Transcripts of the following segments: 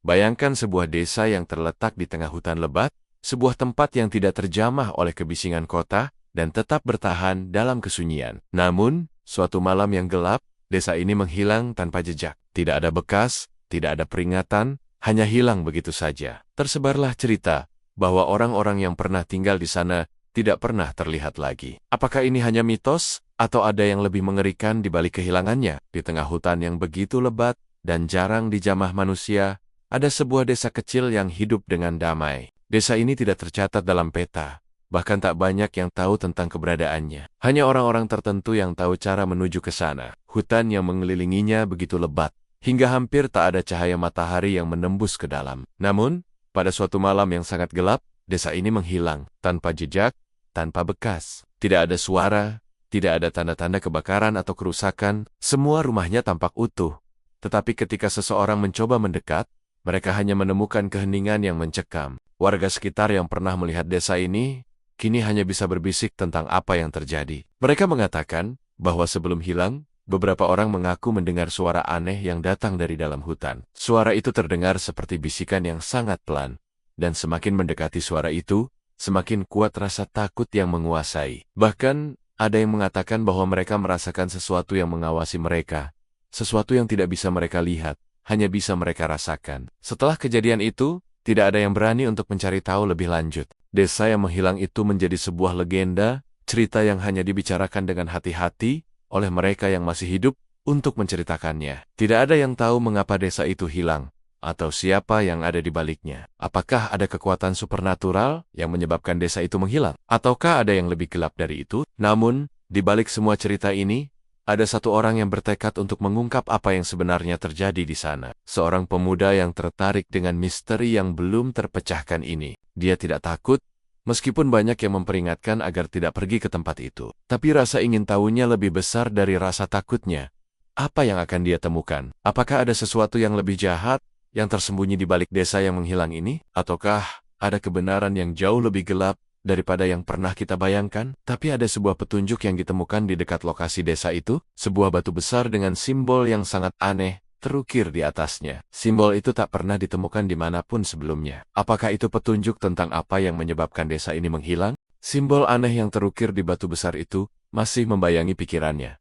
Bayangkan sebuah desa yang terletak di tengah hutan lebat, sebuah tempat yang tidak terjamah oleh kebisingan kota, dan tetap bertahan dalam kesunyian. Namun, suatu malam yang gelap, desa ini menghilang tanpa jejak. Tidak ada bekas, tidak ada peringatan, hanya hilang begitu saja. Tersebarlah cerita bahwa orang-orang yang pernah tinggal di sana tidak pernah terlihat lagi. Apakah ini hanya mitos, atau ada yang lebih mengerikan di balik kehilangannya? Di tengah hutan yang begitu lebat dan jarang dijamah manusia, ada sebuah desa kecil yang hidup dengan damai. Desa ini tidak tercatat dalam peta, bahkan tak banyak yang tahu tentang keberadaannya. Hanya orang-orang tertentu yang tahu cara menuju ke sana. Hutan yang mengelilinginya begitu lebat, hingga hampir tak ada cahaya matahari yang menembus ke dalam. Namun, pada suatu malam yang sangat gelap, desa ini menghilang, tanpa jejak, tanpa bekas. Tidak ada suara, tidak ada tanda-tanda kebakaran atau kerusakan, semua rumahnya tampak utuh. Tetapi ketika seseorang mencoba mendekat, mereka hanya menemukan keheningan yang mencekam. Warga sekitar yang pernah melihat desa ini, kini hanya bisa berbisik tentang apa yang terjadi. Mereka mengatakan bahwa sebelum hilang, beberapa orang mengaku mendengar suara aneh yang datang dari dalam hutan. Suara itu terdengar seperti bisikan yang sangat pelan, dan semakin mendekati suara itu, semakin kuat rasa takut yang menguasai. Bahkan, ada yang mengatakan bahwa mereka merasakan sesuatu yang mengawasi mereka, sesuatu yang tidak bisa mereka lihat, hanya bisa mereka rasakan. Setelah kejadian itu, tidak ada yang berani untuk mencari tahu lebih lanjut. Desa yang menghilang itu menjadi sebuah legenda, cerita yang hanya dibicarakan dengan hati-hati oleh mereka yang masih hidup untuk menceritakannya. Tidak ada yang tahu mengapa desa itu hilang, atau siapa yang ada di baliknya. Apakah ada kekuatan supernatural yang menyebabkan desa itu menghilang? Ataukah ada yang lebih gelap dari itu? Namun, di balik semua cerita ini, ada satu orang yang bertekad untuk mengungkap apa yang sebenarnya terjadi di sana. Seorang pemuda yang tertarik dengan misteri yang belum terpecahkan ini. Dia tidak takut, meskipun banyak yang memperingatkan agar tidak pergi ke tempat itu. Tapi rasa ingin tahunya lebih besar dari rasa takutnya. Apa yang akan dia temukan? Apakah ada sesuatu yang lebih jahat yang tersembunyi di balik desa yang menghilang ini? Ataukah ada kebenaran yang jauh lebih gelap daripada yang pernah kita bayangkan? Tapi ada sebuah petunjuk yang ditemukan di dekat lokasi desa itu, sebuah batu besar dengan simbol yang sangat aneh terukir di atasnya. Simbol itu tak pernah ditemukan dimanapun sebelumnya. Apakah itu petunjuk tentang apa yang menyebabkan desa ini menghilang? Simbol aneh yang terukir di batu besar itu masih membayangi pikirannya.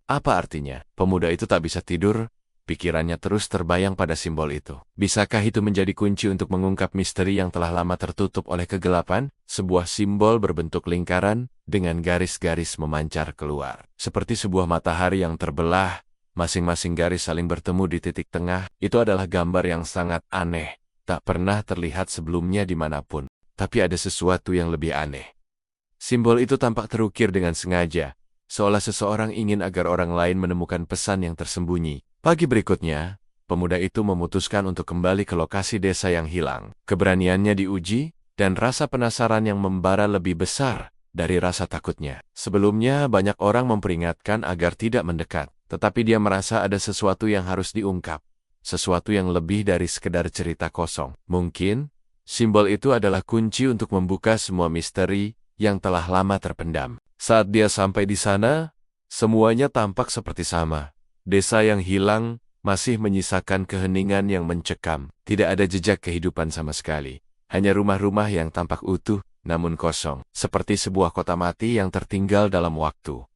Apa artinya? Pemuda itu tak bisa tidur. Pikirannya terus terbayang pada simbol itu. Bisakah itu menjadi kunci untuk mengungkap misteri yang telah lama tertutup oleh kegelapan? Sebuah simbol berbentuk lingkaran dengan garis-garis memancar keluar. Seperti sebuah matahari yang terbelah, masing-masing garis saling bertemu di titik tengah. Itu adalah gambar yang sangat aneh. Tak pernah terlihat sebelumnya dimanapun. Tapi ada sesuatu yang lebih aneh. Simbol itu tampak terukir dengan sengaja, seolah seseorang ingin agar orang lain menemukan pesan yang tersembunyi. Pagi berikutnya, pemuda itu memutuskan untuk kembali ke lokasi desa yang hilang. Keberaniannya diuji, dan rasa penasaran yang membara lebih besar dari rasa takutnya. Sebelumnya, banyak orang memperingatkan agar tidak mendekat, tetapi dia merasa ada sesuatu yang harus diungkap. Sesuatu yang lebih dari sekedar cerita kosong. Mungkin, simbol itu adalah kunci untuk membuka semua misteri yang telah lama terpendam. Saat dia sampai di sana, semuanya tampak seperti sama. Desa yang hilang masih menyisakan keheningan yang mencekam. Tidak ada jejak kehidupan sama sekali. Hanya rumah-rumah yang tampak utuh, namun kosong. Seperti sebuah kota mati yang tertinggal dalam waktu.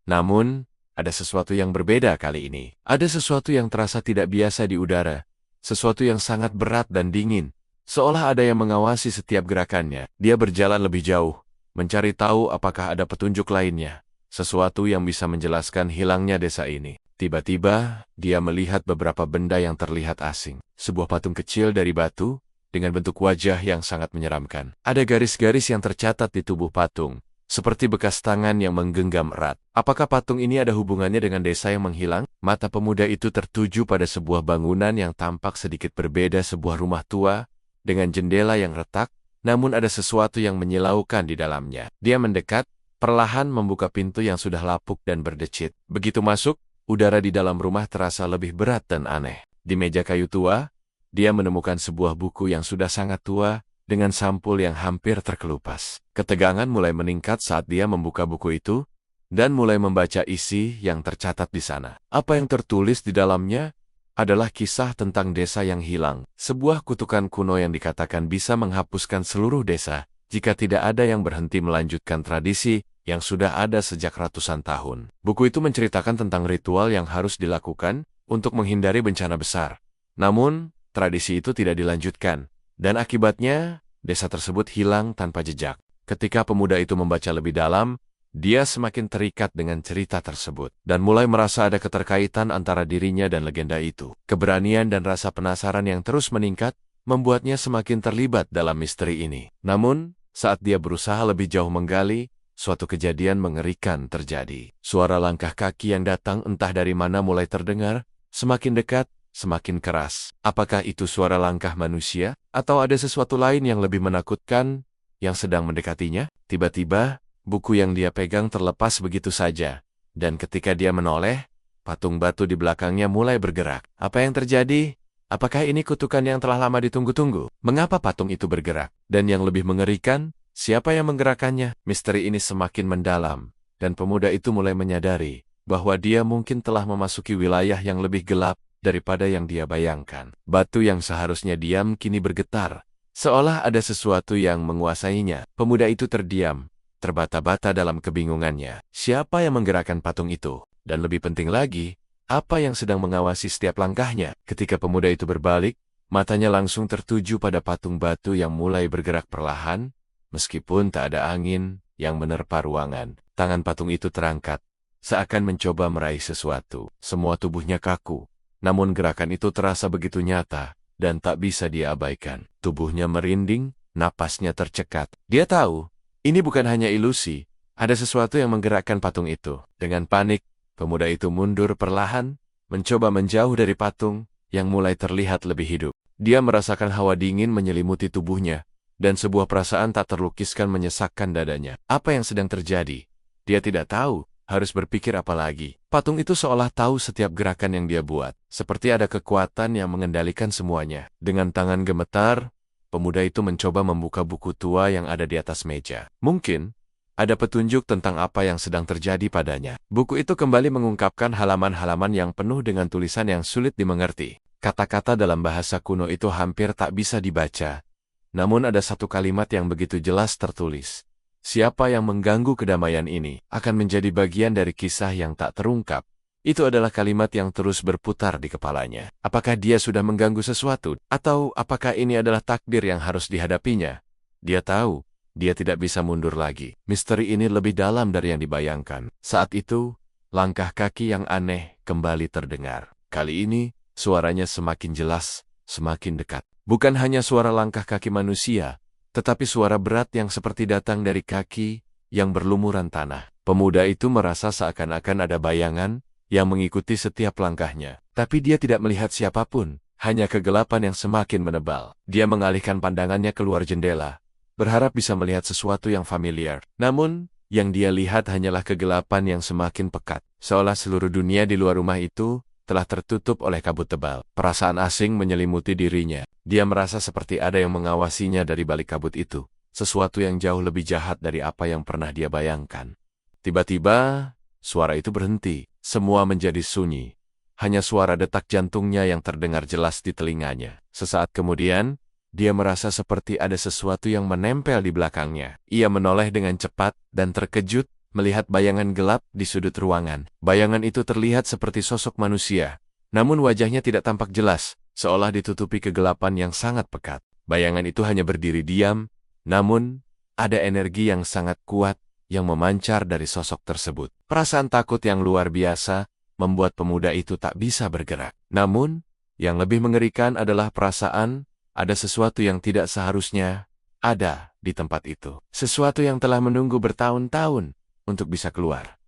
Namun, ada sesuatu yang berbeda kali ini. Ada sesuatu yang terasa tidak biasa di udara. Sesuatu yang sangat berat dan dingin. Seolah ada yang mengawasi setiap gerakannya. Dia berjalan lebih jauh, mencari tahu apakah ada petunjuk lainnya. Sesuatu yang bisa menjelaskan hilangnya desa ini. Tiba-tiba, dia melihat beberapa benda yang terlihat asing. Sebuah patung kecil dari batu, dengan bentuk wajah yang sangat menyeramkan. Ada garis-garis yang tercatat di tubuh patung, seperti bekas tangan yang menggenggam erat. Apakah patung ini ada hubungannya dengan desa yang menghilang? Mata pemuda itu tertuju pada sebuah bangunan yang tampak sedikit berbeda, sebuah rumah tua, dengan jendela yang retak, namun ada sesuatu yang menyilaukan di dalamnya. Dia mendekat, perlahan membuka pintu yang sudah lapuk dan berdecit. Begitu masuk, udara di dalam rumah terasa lebih berat dan aneh. Di meja kayu tua, dia menemukan sebuah buku yang sudah sangat tua, dengan sampul yang hampir terkelupas. Ketegangan mulai meningkat saat dia membuka buku itu, dan mulai membaca isi yang tercatat di sana. Apa yang tertulis di dalamnya? adalah kisah tentang desa yang hilang. Sebuah kutukan kuno yang dikatakan bisa menghapuskan seluruh desa jika tidak ada yang berhenti melanjutkan tradisi yang sudah ada sejak ratusan tahun. Buku itu menceritakan tentang ritual yang harus dilakukan untuk menghindari bencana besar. Namun, tradisi itu tidak dilanjutkan, dan akibatnya, desa tersebut hilang tanpa jejak. Ketika pemuda itu membaca lebih dalam, dia semakin terikat dengan cerita tersebut, dan mulai merasa ada keterkaitan antara dirinya dan legenda itu. Keberanian dan rasa penasaran yang terus meningkat, membuatnya semakin terlibat dalam misteri ini. Namun, saat dia berusaha lebih jauh menggali, suatu kejadian mengerikan terjadi. Suara langkah kaki yang datang entah dari mana mulai terdengar, semakin dekat, semakin keras. Apakah itu suara langkah manusia? Atau ada sesuatu lain yang lebih menakutkan yang sedang mendekatinya? Tiba-tiba, buku yang dia pegang terlepas begitu saja. Dan ketika dia menoleh, patung batu di belakangnya mulai bergerak. Apa yang terjadi? Apakah ini kutukan yang telah lama ditunggu-tunggu? Mengapa patung itu bergerak? Dan yang lebih mengerikan, siapa yang menggerakkannya? Misteri ini semakin mendalam, dan pemuda itu mulai menyadari bahwa dia mungkin telah memasuki wilayah yang lebih gelap daripada yang dia bayangkan. Batu yang seharusnya diam kini bergetar, seolah ada sesuatu yang menguasainya. Pemuda itu terdiam, terbata-bata dalam kebingungannya. Siapa yang menggerakkan patung itu? Dan lebih penting lagi, apa yang sedang mengawasi setiap langkahnya? Ketika pemuda itu berbalik, matanya langsung tertuju pada patung batu yang mulai bergerak perlahan, meskipun tak ada angin yang menerpa ruangan. Tangan patung itu terangkat, seakan mencoba meraih sesuatu. Semua tubuhnya kaku, namun gerakan itu terasa begitu nyata dan tak bisa diabaikan. Tubuhnya merinding, napasnya tercekat. Dia tahu, ini bukan hanya ilusi, ada sesuatu yang menggerakkan patung itu. Dengan panik, pemuda itu mundur perlahan, mencoba menjauh dari patung yang mulai terlihat lebih hidup. Dia merasakan hawa dingin menyelimuti tubuhnya, dan sebuah perasaan tak terlukiskan menyesakkan dadanya. Apa yang sedang terjadi? Dia tidak tahu, harus berpikir apa lagi. Patung itu seolah tahu setiap gerakan yang dia buat, seperti ada kekuatan yang mengendalikan semuanya. Dengan tangan gemetar, pemuda itu mencoba membuka buku tua yang ada di atas meja. Mungkin ada petunjuk tentang apa yang sedang terjadi padanya. Buku itu kembali mengungkapkan halaman-halaman yang penuh dengan tulisan yang sulit dimengerti. Kata-kata dalam bahasa kuno itu hampir tak bisa dibaca. Namun ada satu kalimat yang begitu jelas tertulis. Siapa yang mengganggu kedamaian ini akan menjadi bagian dari kisah yang tak terungkap. Itu adalah kalimat yang terus berputar di kepalanya. Apakah dia sudah mengganggu sesuatu? Atau apakah ini adalah takdir yang harus dihadapinya? Dia tahu, dia tidak bisa mundur lagi. Misteri ini lebih dalam dari yang dibayangkan. Saat itu, langkah kaki yang aneh kembali terdengar. Kali ini, suaranya semakin jelas, semakin dekat. Bukan hanya suara langkah kaki manusia, tetapi suara berat yang seperti datang dari kaki yang berlumuran tanah. Pemuda itu merasa seakan-akan ada bayangan yang mengikuti setiap langkahnya. Tapi dia tidak melihat siapapun, hanya kegelapan yang semakin menebal. Dia mengalihkan pandangannya keluar jendela, berharap bisa melihat sesuatu yang familiar. Namun, yang dia lihat hanyalah kegelapan yang semakin pekat. Seolah seluruh dunia di luar rumah itu telah tertutup oleh kabut tebal. Perasaan asing menyelimuti dirinya. Dia merasa seperti ada yang mengawasinya dari balik kabut itu. Sesuatu yang jauh lebih jahat dari apa yang pernah dia bayangkan. Tiba-tiba, suara itu berhenti. Semua menjadi sunyi. Hanya suara detak jantungnya yang terdengar jelas di telinganya. Sesaat kemudian, dia merasa seperti ada sesuatu yang menempel di belakangnya. Ia menoleh dengan cepat dan terkejut melihat bayangan gelap di sudut ruangan. Bayangan itu terlihat seperti sosok manusia, namun wajahnya tidak tampak jelas, seolah ditutupi kegelapan yang sangat pekat. Bayangan itu hanya berdiri diam, namun ada energi yang sangat kuat yang memancar dari sosok tersebut. Perasaan takut yang luar biasa membuat pemuda itu tak bisa bergerak. Namun, yang lebih mengerikan adalah perasaan ada sesuatu yang tidak seharusnya ada di tempat itu. Sesuatu yang telah menunggu bertahun-tahun untuk bisa keluar.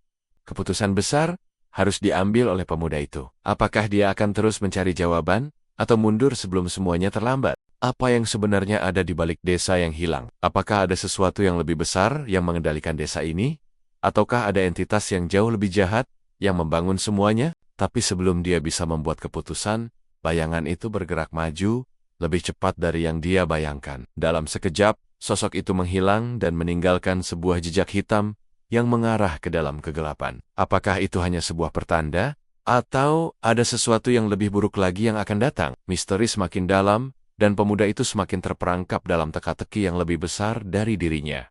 Keputusan besar harus diambil oleh pemuda itu. Apakah dia akan terus mencari jawaban, atau mundur sebelum semuanya terlambat? Apa yang sebenarnya ada di balik desa yang hilang? Apakah ada sesuatu yang lebih besar yang mengendalikan desa ini? Ataukah ada entitas yang jauh lebih jahat yang membangun semuanya? Tapi sebelum dia bisa membuat keputusan, bayangan itu bergerak maju, lebih cepat dari yang dia bayangkan. Dalam sekejap, sosok itu menghilang dan meninggalkan sebuah jejak hitam yang mengarah ke dalam kegelapan. Apakah itu hanya sebuah pertanda? Atau ada sesuatu yang lebih buruk lagi yang akan datang? Misteri semakin dalam, dan pemuda itu semakin terperangkap dalam teka-teki yang lebih besar dari dirinya.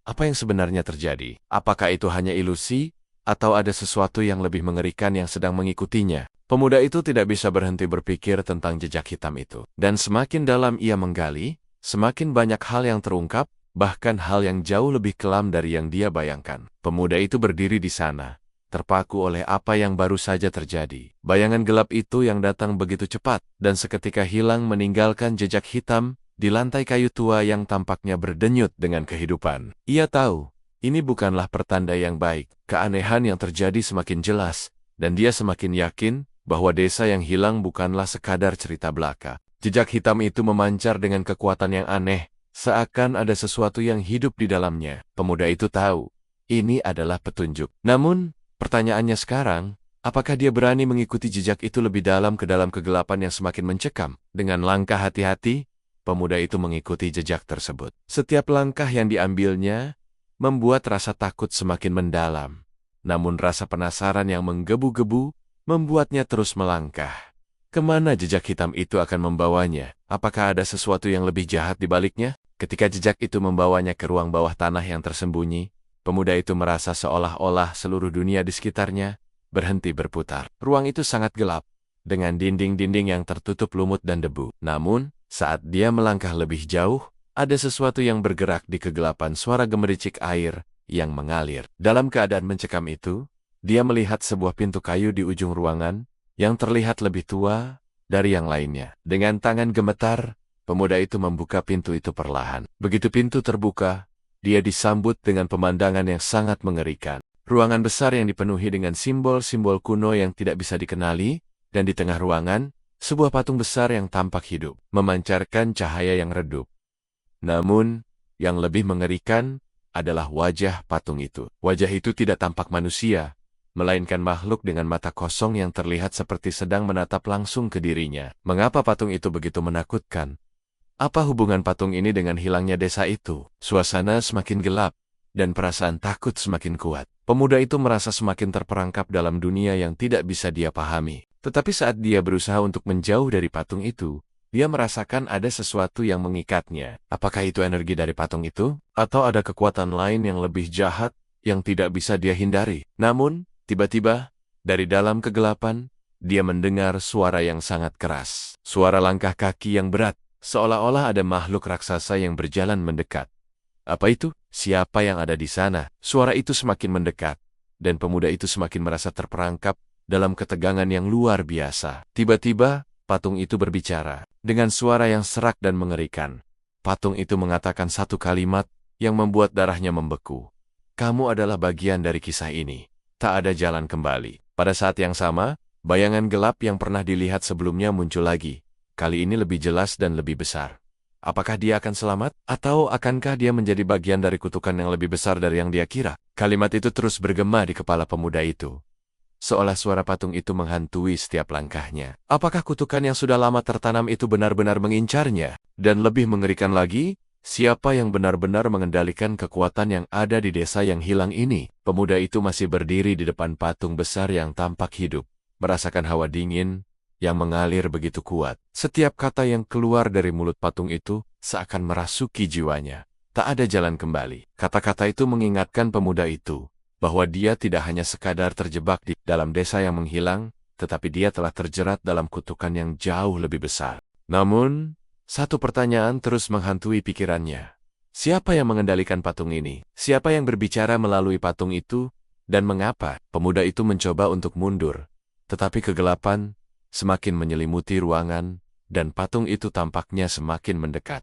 Apa yang sebenarnya terjadi? Apakah itu hanya ilusi, atau ada sesuatu yang lebih mengerikan yang sedang mengikutinya? Pemuda itu tidak bisa berhenti berpikir tentang jejak hitam itu. Dan semakin dalam ia menggali, semakin banyak hal yang terungkap, bahkan hal yang jauh lebih kelam dari yang dia bayangkan. Pemuda itu berdiri di sana, terpaku oleh apa yang baru saja terjadi. Bayangan gelap itu yang datang begitu cepat, dan seketika hilang meninggalkan jejak hitam di lantai kayu tua yang tampaknya berdenyut dengan kehidupan. Ia tahu, ini bukanlah pertanda yang baik. Keanehan yang terjadi semakin jelas, dan dia semakin yakin bahwa desa yang hilang bukanlah sekadar cerita belaka. Jejak hitam itu memancar dengan kekuatan yang aneh, seakan ada sesuatu yang hidup di dalamnya. Pemuda itu tahu, ini adalah petunjuk. Namun, pertanyaannya sekarang, apakah dia berani mengikuti jejak itu lebih dalam ke dalam kegelapan yang semakin mencekam? Dengan langkah hati-hati, pemuda itu mengikuti jejak tersebut. Setiap langkah yang diambilnya membuat rasa takut semakin mendalam. Namun rasa penasaran yang menggebu-gebu membuatnya terus melangkah. Kemana jejak hitam itu akan membawanya? Apakah ada sesuatu yang lebih jahat di baliknya? Ketika jejak itu membawanya ke ruang bawah tanah yang tersembunyi, pemuda itu merasa seolah-olah seluruh dunia di sekitarnya berhenti berputar. Ruang itu sangat gelap, dengan dinding-dinding yang tertutup lumut dan debu. Namun, saat dia melangkah lebih jauh, ada sesuatu yang bergerak di kegelapan, suara gemericik air yang mengalir. Dalam keadaan mencekam itu, dia melihat sebuah pintu kayu di ujung ruangan yang terlihat lebih tua dari yang lainnya. Dengan tangan gemetar, pemuda itu membuka pintu itu perlahan. Begitu pintu terbuka, dia disambut dengan pemandangan yang sangat mengerikan. Ruangan besar yang dipenuhi dengan simbol-simbol kuno yang tidak bisa dikenali, dan di tengah ruangan, sebuah patung besar yang tampak hidup, memancarkan cahaya yang redup. Namun, yang lebih mengerikan adalah wajah patung itu. Wajah itu tidak tampak manusia, melainkan makhluk dengan mata kosong yang terlihat seperti sedang menatap langsung ke dirinya. Mengapa patung itu begitu menakutkan? Apa hubungan patung ini dengan hilangnya desa itu? Suasana semakin gelap, dan perasaan takut semakin kuat. Pemuda itu merasa semakin terperangkap dalam dunia yang tidak bisa dia pahami. Tetapi saat dia berusaha untuk menjauh dari patung itu, dia merasakan ada sesuatu yang mengikatnya. Apakah itu energi dari patung itu? Atau ada kekuatan lain yang lebih jahat yang tidak bisa dia hindari? Namun, tiba-tiba, dari dalam kegelapan, dia mendengar suara yang sangat keras. Suara langkah kaki yang berat, seolah-olah ada makhluk raksasa yang berjalan mendekat. Apa itu? Siapa yang ada di sana? Suara itu semakin mendekat, dan pemuda itu semakin merasa terperangkap dalam ketegangan yang luar biasa. Tiba-tiba, patung itu berbicara dengan suara yang serak dan mengerikan. Patung itu mengatakan satu kalimat yang membuat darahnya membeku. Kamu adalah bagian dari kisah ini. Tak ada jalan kembali. Pada saat yang sama, bayangan gelap yang pernah dilihat sebelumnya muncul lagi. Kali ini lebih jelas dan lebih besar. Apakah dia akan selamat? Atau akankah dia menjadi bagian dari kutukan yang lebih besar dari yang dia kira? Kalimat itu terus bergema di kepala pemuda itu, seolah suara patung itu menghantui setiap langkahnya. Apakah kutukan yang sudah lama tertanam itu benar-benar mengincarnya? Dan lebih mengerikan lagi, siapa yang benar-benar mengendalikan kekuatan yang ada di desa yang hilang ini? Pemuda itu masih berdiri di depan patung besar yang tampak hidup, merasakan hawa dingin yang mengalir begitu kuat. Setiap kata yang keluar dari mulut patung itu seakan merasuki jiwanya. Tak ada jalan kembali. Kata-kata itu mengingatkan pemuda itu bahwa dia tidak hanya sekadar terjebak di dalam desa yang menghilang, tetapi dia telah terjerat dalam kutukan yang jauh lebih besar. Namun, satu pertanyaan terus menghantui pikirannya. Siapa yang mengendalikan patung ini? Siapa yang berbicara melalui patung itu? Dan mengapa? Pemuda itu mencoba untuk mundur, tetapi kegelapan semakin menyelimuti ruangan, dan patung itu tampaknya semakin mendekat.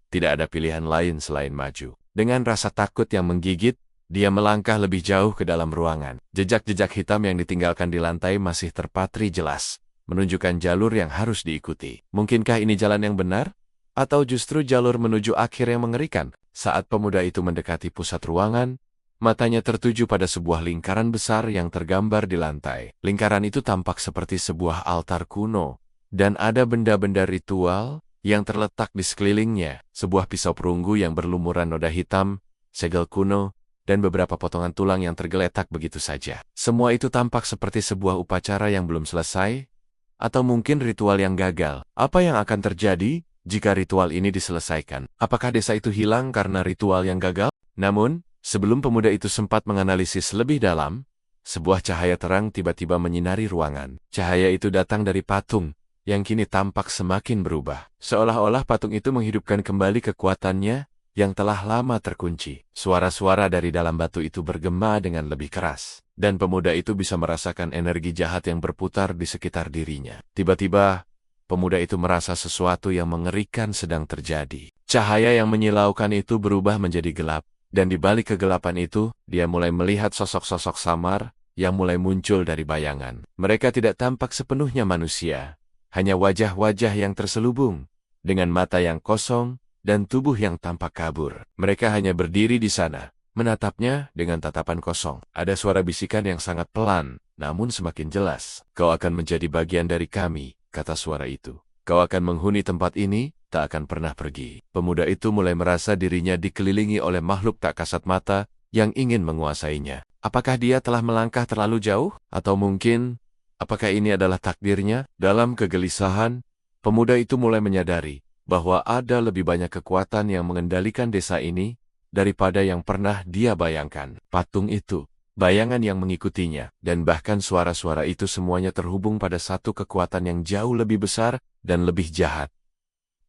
Tidak ada pilihan lain selain maju. Dengan rasa takut yang menggigit, dia melangkah lebih jauh ke dalam ruangan. Jejak-jejak hitam yang ditinggalkan di lantai masih terpatri jelas, menunjukkan jalur yang harus diikuti. Mungkinkah ini jalan yang benar? Atau justru jalur menuju akhir yang mengerikan? Saat pemuda itu mendekati pusat ruangan, matanya tertuju pada sebuah lingkaran besar yang tergambar di lantai. Lingkaran itu tampak seperti sebuah altar kuno, dan ada benda-benda ritual yang terletak di sekelilingnya. Sebuah pisau perunggu yang berlumuran noda hitam, segel kuno, dan beberapa potongan tulang yang tergeletak begitu saja. Semua itu tampak seperti sebuah upacara yang belum selesai, atau mungkin ritual yang gagal. Apa yang akan terjadi jika ritual ini diselesaikan? Apakah desa itu hilang karena ritual yang gagal? Namun, sebelum pemuda itu sempat menganalisis lebih dalam, sebuah cahaya terang tiba-tiba menyinari ruangan. Cahaya itu datang dari patung, yang kini tampak semakin berubah. Seolah-olah patung itu menghidupkan kembali kekuatannya yang telah lama terkunci. Suara-suara dari dalam batu itu bergema dengan lebih keras, dan pemuda itu bisa merasakan energi jahat yang berputar di sekitar dirinya. Tiba-tiba, pemuda itu merasa sesuatu yang mengerikan sedang terjadi. Cahaya yang menyilaukan itu berubah menjadi gelap, dan di balik kegelapan itu, dia mulai melihat sosok-sosok samar yang mulai muncul dari bayangan. Mereka tidak tampak sepenuhnya manusia, hanya wajah-wajah yang terselubung, dengan mata yang kosong dan tubuh yang tampak kabur. Mereka hanya berdiri di sana, menatapnya dengan tatapan kosong. Ada suara bisikan yang sangat pelan, namun semakin jelas. "Kau akan menjadi bagian dari kami," kata suara itu. "Kau akan menghuni tempat ini, tak akan pernah pergi." Pemuda itu mulai merasa dirinya dikelilingi oleh makhluk tak kasat mata yang ingin menguasainya. Apakah dia telah melangkah terlalu jauh? Atau mungkin, apakah ini adalah takdirnya? Dalam kegelisahan, pemuda itu mulai menyadari bahwa ada lebih banyak kekuatan yang mengendalikan desa ini daripada yang pernah dia bayangkan. Patung itu, bayangan yang mengikutinya, dan bahkan suara-suara itu semuanya terhubung pada satu kekuatan yang jauh lebih besar dan lebih jahat.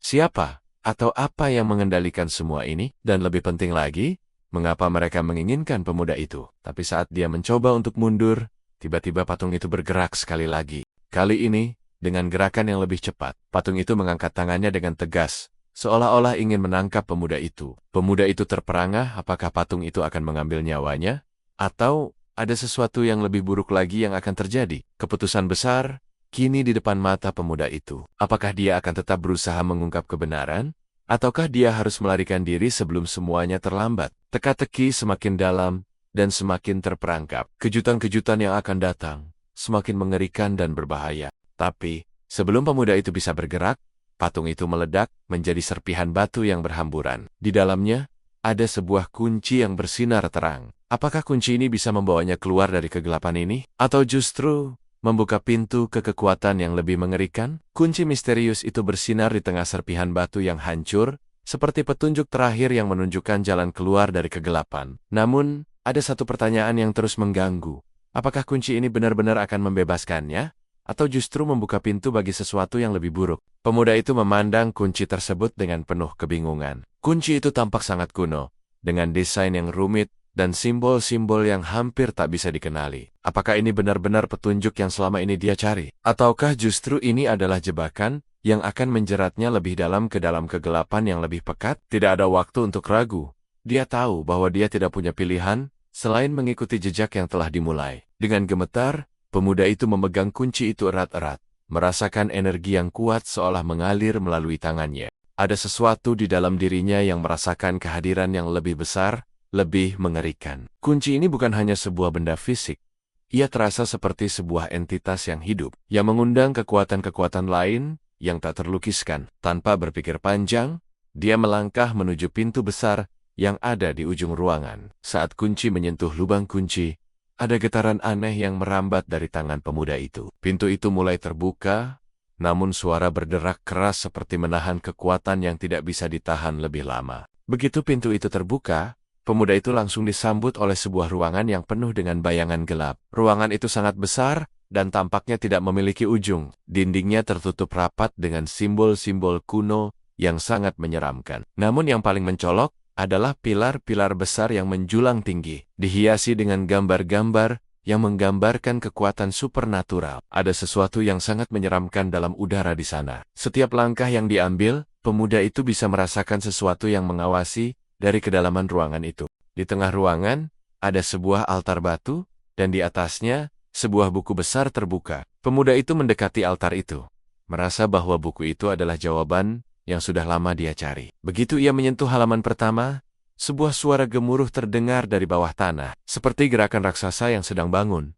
Siapa atau apa yang mengendalikan semua ini? Dan lebih penting lagi, mengapa mereka menginginkan pemuda itu? Tapi saat dia mencoba untuk mundur, tiba-tiba patung itu bergerak sekali lagi. Kali ini, dengan gerakan yang lebih cepat, patung itu mengangkat tangannya dengan tegas, seolah-olah ingin menangkap pemuda itu. Pemuda itu terperangah apakah patung itu akan mengambil nyawanya, atau ada sesuatu yang lebih buruk lagi yang akan terjadi. Keputusan besar kini di depan mata pemuda itu. Apakah dia akan tetap berusaha mengungkap kebenaran, ataukah dia harus melarikan diri sebelum semuanya terlambat? Teka-teki semakin dalam dan semakin terperangkap. Kejutan-kejutan yang akan datang semakin mengerikan dan berbahaya. Tapi, sebelum pemuda itu bisa bergerak, patung itu meledak menjadi serpihan batu yang berhamburan. Di dalamnya, ada sebuah kunci yang bersinar terang. Apakah kunci ini bisa membawanya keluar dari kegelapan ini? Atau justru membuka pintu ke kekuatan yang lebih mengerikan? Kunci misterius itu bersinar di tengah serpihan batu yang hancur, seperti petunjuk terakhir yang menunjukkan jalan keluar dari kegelapan. Namun, ada satu pertanyaan yang terus mengganggu. Apakah kunci ini benar-benar akan membebaskannya? Atau justru membuka pintu bagi sesuatu yang lebih buruk? Pemuda itu memandang kunci tersebut dengan penuh kebingungan. Kunci itu tampak sangat kuno, dengan desain yang rumit dan simbol-simbol yang hampir tak bisa dikenali. Apakah ini benar-benar petunjuk yang selama ini dia cari? Ataukah justru ini adalah jebakan yang akan menjeratnya lebih dalam ke dalam kegelapan yang lebih pekat? Tidak ada waktu untuk ragu. Dia tahu bahwa dia tidak punya pilihan selain mengikuti jejak yang telah dimulai. Dengan gemetar, pemuda itu memegang kunci itu erat-erat, merasakan energi yang kuat seolah mengalir melalui tangannya. Ada sesuatu di dalam dirinya yang merasakan kehadiran yang lebih besar, lebih mengerikan. Kunci ini bukan hanya sebuah benda fisik. Ia terasa seperti sebuah entitas yang hidup, yang mengundang kekuatan-kekuatan lain yang tak terlukiskan. Tanpa berpikir panjang, dia melangkah menuju pintu besar yang ada di ujung ruangan. Saat kunci menyentuh lubang kunci, ada getaran aneh yang merambat dari tangan pemuda itu. Pintu itu mulai terbuka, namun suara berderak keras seperti menahan kekuatan yang tidak bisa ditahan lebih lama. Begitu pintu itu terbuka, pemuda itu langsung disambut oleh sebuah ruangan yang penuh dengan bayangan gelap. Ruangan itu sangat besar dan tampaknya tidak memiliki ujung. Dindingnya tertutup rapat dengan simbol-simbol kuno yang sangat menyeramkan. Namun yang paling mencolok adalah pilar-pilar besar yang menjulang tinggi, dihiasi dengan gambar-gambar yang menggambarkan kekuatan supernatural. Ada sesuatu yang sangat menyeramkan dalam udara di sana. Setiap langkah yang diambil, pemuda itu bisa merasakan sesuatu yang mengawasi dari kedalaman ruangan itu. Di tengah ruangan, ada sebuah altar batu, dan di atasnya, sebuah buku besar terbuka. Pemuda itu mendekati altar itu, merasa bahwa buku itu adalah jawaban yang sudah lama dia cari. Begitu ia menyentuh halaman pertama, sebuah suara gemuruh terdengar dari bawah tanah, seperti gerakan raksasa yang sedang bangun.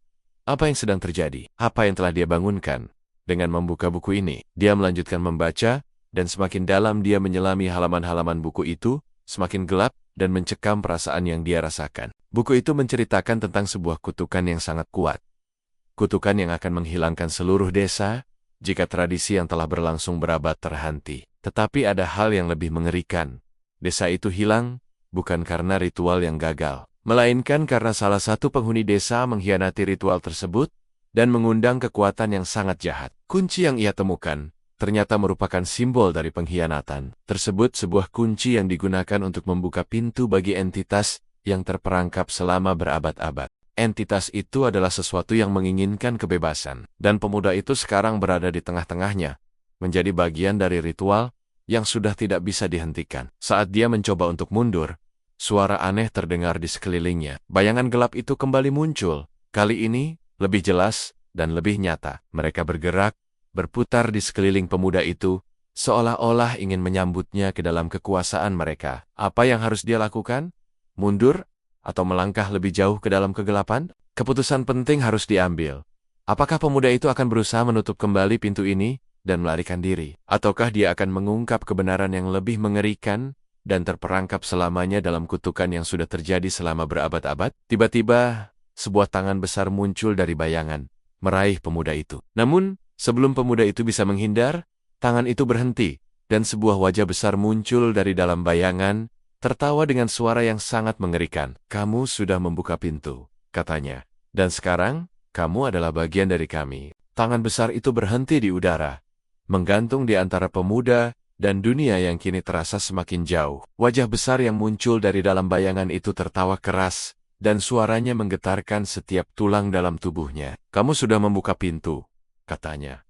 Apa yang sedang terjadi? Apa yang telah dia bangunkan? Dengan membuka buku ini, dia melanjutkan membaca, dan semakin dalam dia menyelami halaman-halaman buku itu, semakin gelap dan mencekam perasaan yang dia rasakan. Buku itu menceritakan tentang sebuah kutukan yang sangat kuat. Kutukan yang akan menghilangkan seluruh desa jika tradisi yang telah berlangsung berabad terhenti. Tetapi ada hal yang lebih mengerikan. Desa itu hilang bukan karena ritual yang gagal, melainkan karena salah satu penghuni desa mengkhianati ritual tersebut dan mengundang kekuatan yang sangat jahat. Kunci yang ia temukan ternyata merupakan simbol dari pengkhianatan tersebut, sebuah kunci yang digunakan untuk membuka pintu bagi entitas yang terperangkap selama berabad-abad. Entitas itu adalah sesuatu yang menginginkan kebebasan, dan pemuda itu sekarang berada di tengah-tengahnya, menjadi bagian dari ritual yang sudah tidak bisa dihentikan. Saat dia mencoba untuk mundur, suara aneh terdengar di sekelilingnya. Bayangan gelap itu kembali muncul, kali ini lebih jelas dan lebih nyata. Mereka bergerak, berputar di sekeliling pemuda itu, seolah-olah ingin menyambutnya ke dalam kekuasaan mereka. Apa yang harus dia lakukan? Mundur? Atau melangkah lebih jauh ke dalam kegelapan? Keputusan penting harus diambil. Apakah pemuda itu akan berusaha menutup kembali pintu ini dan melarikan diri? Ataukah dia akan mengungkap kebenaran yang lebih mengerikan dan terperangkap selamanya dalam kutukan yang sudah terjadi selama berabad-abad? Tiba-tiba, sebuah tangan besar muncul dari bayangan, meraih pemuda itu. Namun, sebelum pemuda itu bisa menghindar, tangan itu berhenti, dan sebuah wajah besar muncul dari dalam bayangan, tertawa dengan suara yang sangat mengerikan. "Kamu sudah membuka pintu," katanya. "Dan sekarang, kamu adalah bagian dari kami." Tangan besar itu berhenti di udara, menggantung di antara pemuda dan dunia yang kini terasa semakin jauh. Wajah besar yang muncul dari dalam bayangan itu tertawa keras, dan suaranya menggetarkan setiap tulang dalam tubuhnya. "Kamu sudah membuka pintu," katanya.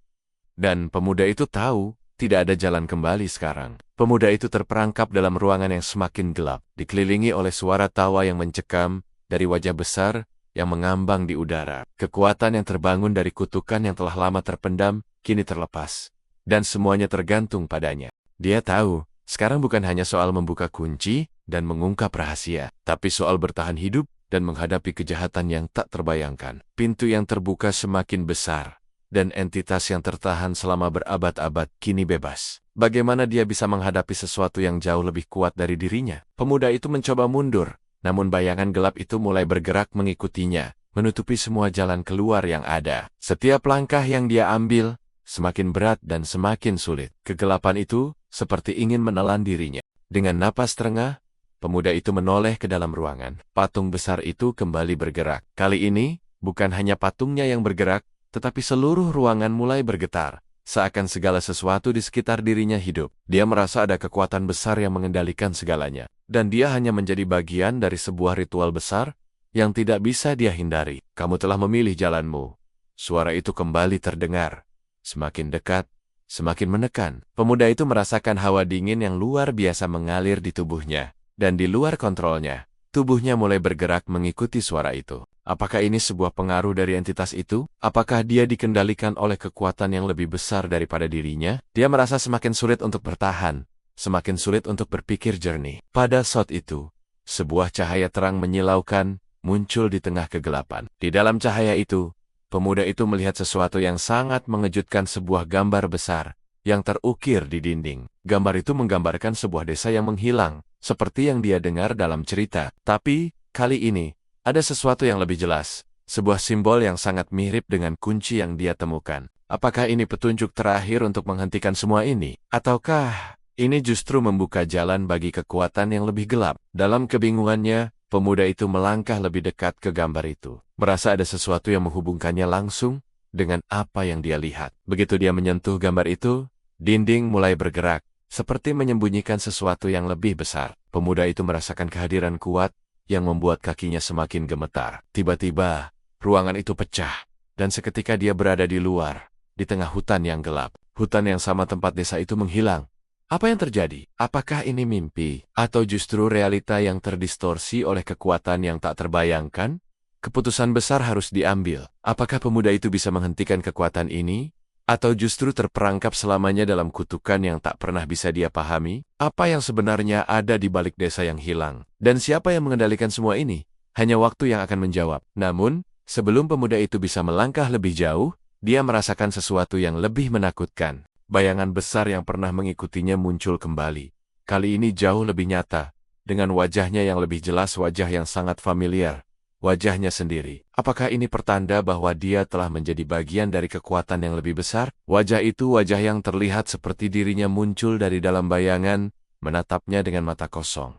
Dan pemuda itu tahu, tidak ada jalan kembali sekarang. Pemuda itu terperangkap dalam ruangan yang semakin gelap, dikelilingi oleh suara tawa yang mencekam dari wajah besar yang mengambang di udara. Kekuatan yang terbangun dari kutukan yang telah lama terpendam, kini terlepas. Dan semuanya tergantung padanya. Dia tahu, sekarang bukan hanya soal membuka kunci dan mengungkap rahasia, tapi soal bertahan hidup dan menghadapi kejahatan yang tak terbayangkan. Pintu yang terbuka semakin besar, dan entitas yang tertahan selama berabad-abad kini bebas. Bagaimana dia bisa menghadapi sesuatu yang jauh lebih kuat dari dirinya? Pemuda itu mencoba mundur, namun bayangan gelap itu mulai bergerak mengikutinya, menutupi semua jalan keluar yang ada. Setiap langkah yang dia ambil, semakin berat dan semakin sulit. Kegelapan itu seperti ingin menelan dirinya. Dengan napas terengah, pemuda itu menoleh ke dalam ruangan. Patung besar itu kembali bergerak. Kali ini, bukan hanya patungnya yang bergerak, tetapi seluruh ruangan mulai bergetar, seakan segala sesuatu di sekitar dirinya hidup. Dia merasa ada kekuatan besar yang mengendalikan segalanya, dan dia hanya menjadi bagian dari sebuah ritual besar yang tidak bisa dia hindari. "Kamu telah memilih jalanmu." Suara itu kembali terdengar, semakin dekat, semakin menekan. Pemuda itu merasakan hawa dingin yang luar biasa mengalir di tubuhnya. Dan di luar kontrolnya, tubuhnya mulai bergerak mengikuti suara itu. Apakah ini sebuah pengaruh dari entitas itu? Apakah dia dikendalikan oleh kekuatan yang lebih besar daripada dirinya? Dia merasa semakin sulit untuk bertahan, semakin sulit untuk berpikir jernih. Pada saat itu, sebuah cahaya terang menyilaukan muncul di tengah kegelapan. Di dalam cahaya itu, pemuda itu melihat sesuatu yang sangat mengejutkan, sebuah gambar besar yang terukir di dinding. Gambar itu menggambarkan sebuah desa yang menghilang, seperti yang dia dengar dalam cerita. Tapi, kali ini, ada sesuatu yang lebih jelas. Sebuah simbol yang sangat mirip dengan kunci yang dia temukan. Apakah ini petunjuk terakhir untuk menghentikan semua ini? Ataukah ini justru membuka jalan bagi kekuatan yang lebih gelap? Dalam kebingungannya, pemuda itu melangkah lebih dekat ke gambar itu. Merasa ada sesuatu yang menghubungkannya langsung dengan apa yang dia lihat. Begitu dia menyentuh gambar itu, dinding mulai bergerak, seperti menyembunyikan sesuatu yang lebih besar. Pemuda itu merasakan kehadiran kuat yang membuat kakinya semakin gemetar. Tiba-tiba, ruangan itu pecah, dan seketika dia berada di luar, di tengah hutan yang gelap. Hutan yang sama tempat desa itu menghilang. Apa yang terjadi? Apakah ini mimpi, atau justru realita yang terdistorsi oleh kekuatan yang tak terbayangkan? Keputusan besar harus diambil. Apakah pemuda itu bisa menghentikan kekuatan ini? Atau justru terperangkap selamanya dalam kutukan yang tak pernah bisa dia pahami? Apa yang sebenarnya ada di balik desa yang hilang? Dan siapa yang mengendalikan semua ini? Hanya waktu yang akan menjawab. Namun, sebelum pemuda itu bisa melangkah lebih jauh, dia merasakan sesuatu yang lebih menakutkan. Bayangan besar yang pernah mengikutinya muncul kembali. Kali ini jauh lebih nyata, dengan wajahnya yang lebih jelas, wajah yang sangat familiar, wajahnya sendiri. Apakah ini pertanda bahwa dia telah menjadi bagian dari kekuatan yang lebih besar? Wajah itu, wajah yang terlihat seperti dirinya, muncul dari dalam bayangan, menatapnya dengan mata kosong.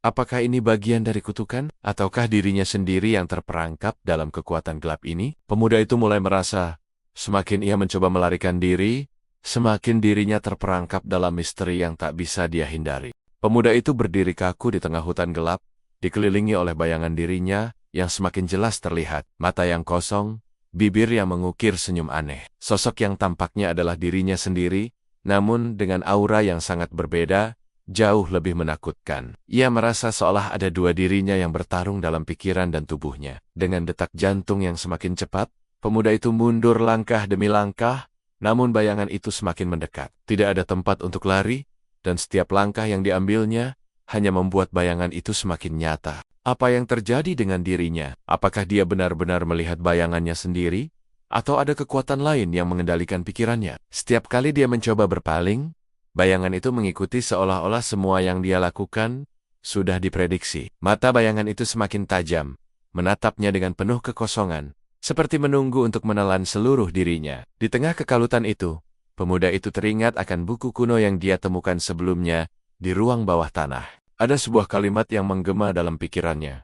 Apakah ini bagian dari kutukan? Ataukah dirinya sendiri yang terperangkap dalam kekuatan gelap ini? Pemuda itu mulai merasa, semakin ia mencoba melarikan diri, semakin dirinya terperangkap dalam misteri yang tak bisa dia hindari. Pemuda itu berdiri kaku di tengah hutan gelap, dikelilingi oleh bayangan dirinya yang semakin jelas terlihat, mata yang kosong, bibir yang mengukir senyum aneh. Sosok yang tampaknya adalah dirinya sendiri, namun dengan aura yang sangat berbeda, jauh lebih menakutkan. Ia merasa seolah ada dua dirinya yang bertarung dalam pikiran dan tubuhnya. Dengan detak jantung yang semakin cepat, pemuda itu mundur langkah demi langkah, namun bayangan itu semakin mendekat. Tidak ada tempat untuk lari, dan setiap langkah yang diambilnya hanya membuat bayangan itu semakin nyata. Apa yang terjadi dengan dirinya? Apakah dia benar-benar melihat bayangannya sendiri? Atau ada kekuatan lain yang mengendalikan pikirannya? Setiap kali dia mencoba berpaling, bayangan itu mengikuti seolah-olah semua yang dia lakukan sudah diprediksi. Mata bayangan itu semakin tajam, menatapnya dengan penuh kekosongan, seperti menunggu untuk menelan seluruh dirinya. Di tengah kekalutan itu, pemuda itu teringat akan buku kuno yang dia temukan sebelumnya di ruang bawah tanah. Ada sebuah kalimat yang menggema dalam pikirannya.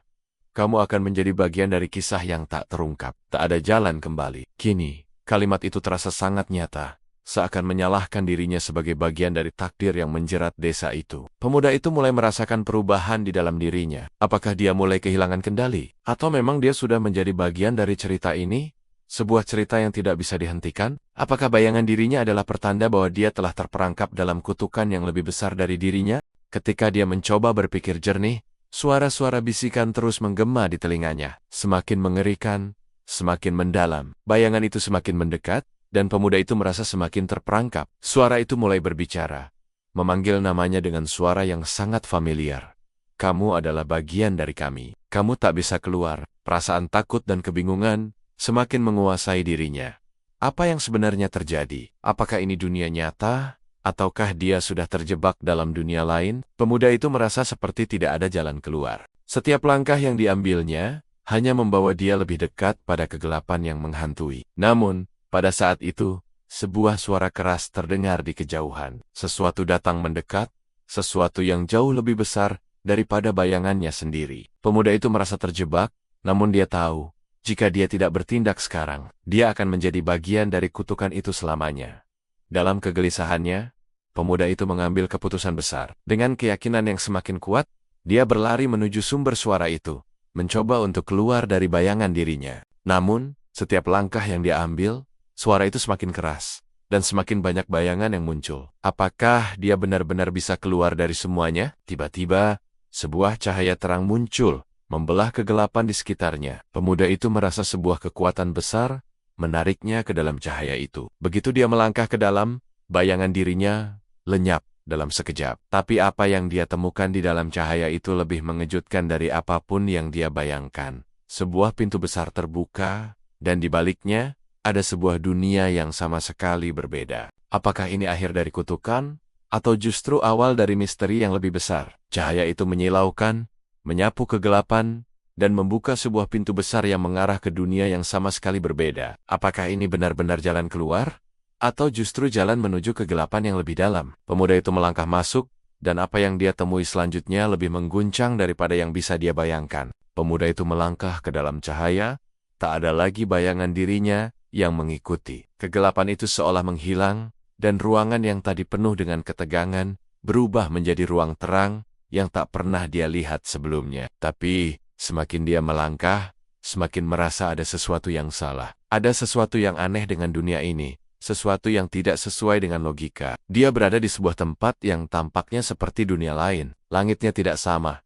Kamu akan menjadi bagian dari kisah yang tak terungkap. Tak ada jalan kembali. Kini, kalimat itu terasa sangat nyata, seakan menyalahkan dirinya sebagai bagian dari takdir yang menjerat desa itu. Pemuda itu mulai merasakan perubahan di dalam dirinya. Apakah dia mulai kehilangan kendali? Atau memang dia sudah menjadi bagian dari cerita ini? Sebuah cerita yang tidak bisa dihentikan? Apakah bayangan dirinya adalah pertanda bahwa dia telah terperangkap dalam kutukan yang lebih besar dari dirinya? Ketika dia mencoba berpikir jernih, suara-suara bisikan terus menggema di telinganya. Semakin mengerikan, semakin mendalam. Bayangan itu semakin mendekat, dan pemuda itu merasa semakin terperangkap. Suara itu mulai berbicara, memanggil namanya dengan suara yang sangat familiar. Kamu adalah bagian dari kami. Kamu tak bisa keluar. Perasaan takut dan kebingungan semakin menguasai dirinya. Apa yang sebenarnya terjadi? Apakah ini dunia nyata? Ataukah dia sudah terjebak dalam dunia lain? Pemuda itu merasa seperti tidak ada jalan keluar. Setiap langkah yang diambilnya hanya membawa dia lebih dekat pada kegelapan yang menghantui. Namun, pada saat itu, sebuah suara keras terdengar di kejauhan. Sesuatu datang mendekat, sesuatu yang jauh lebih besar daripada bayangannya sendiri. Pemuda itu merasa terjebak, namun dia tahu, jika dia tidak bertindak sekarang, dia akan menjadi bagian dari kutukan itu selamanya. Dalam kegelisahannya, pemuda itu mengambil keputusan besar. Dengan keyakinan yang semakin kuat, dia berlari menuju sumber suara itu, mencoba untuk keluar dari bayangan dirinya. Namun, setiap langkah yang dia ambil, suara itu semakin keras, dan semakin banyak bayangan yang muncul. Apakah dia benar-benar bisa keluar dari semuanya? Tiba-tiba, sebuah cahaya terang muncul, membelah kegelapan di sekitarnya. Pemuda itu merasa sebuah kekuatan besar menariknya ke dalam cahaya itu. Begitu dia melangkah ke dalam, bayangan dirinya lenyap dalam sekejap. Tapi apa yang dia temukan di dalam cahaya itu lebih mengejutkan dari apapun yang dia bayangkan. Sebuah pintu besar terbuka, dan di baliknya ada sebuah dunia yang sama sekali berbeda. Apakah ini akhir dari kutukan, atau justru awal dari misteri yang lebih besar? Cahaya itu menyilaukan, menyapu kegelapan, dan membuka sebuah pintu besar yang mengarah ke dunia yang sama sekali berbeda. Apakah ini benar-benar jalan keluar? Atau justru jalan menuju kegelapan yang lebih dalam? Pemuda itu melangkah masuk, dan apa yang dia temui selanjutnya lebih mengguncang daripada yang bisa dia bayangkan. Pemuda itu melangkah ke dalam cahaya, tak ada lagi bayangan dirinya yang mengikuti. Kegelapan itu seolah menghilang, dan ruangan yang tadi penuh dengan ketegangan berubah menjadi ruang terang yang tak pernah dia lihat sebelumnya. Tapi, semakin dia melangkah, semakin merasa ada sesuatu yang salah. Ada sesuatu yang aneh dengan dunia ini, sesuatu yang tidak sesuai dengan logika. Dia berada di sebuah tempat yang tampaknya seperti dunia lain. Langitnya tidak sama,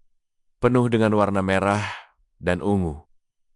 penuh dengan warna merah dan ungu.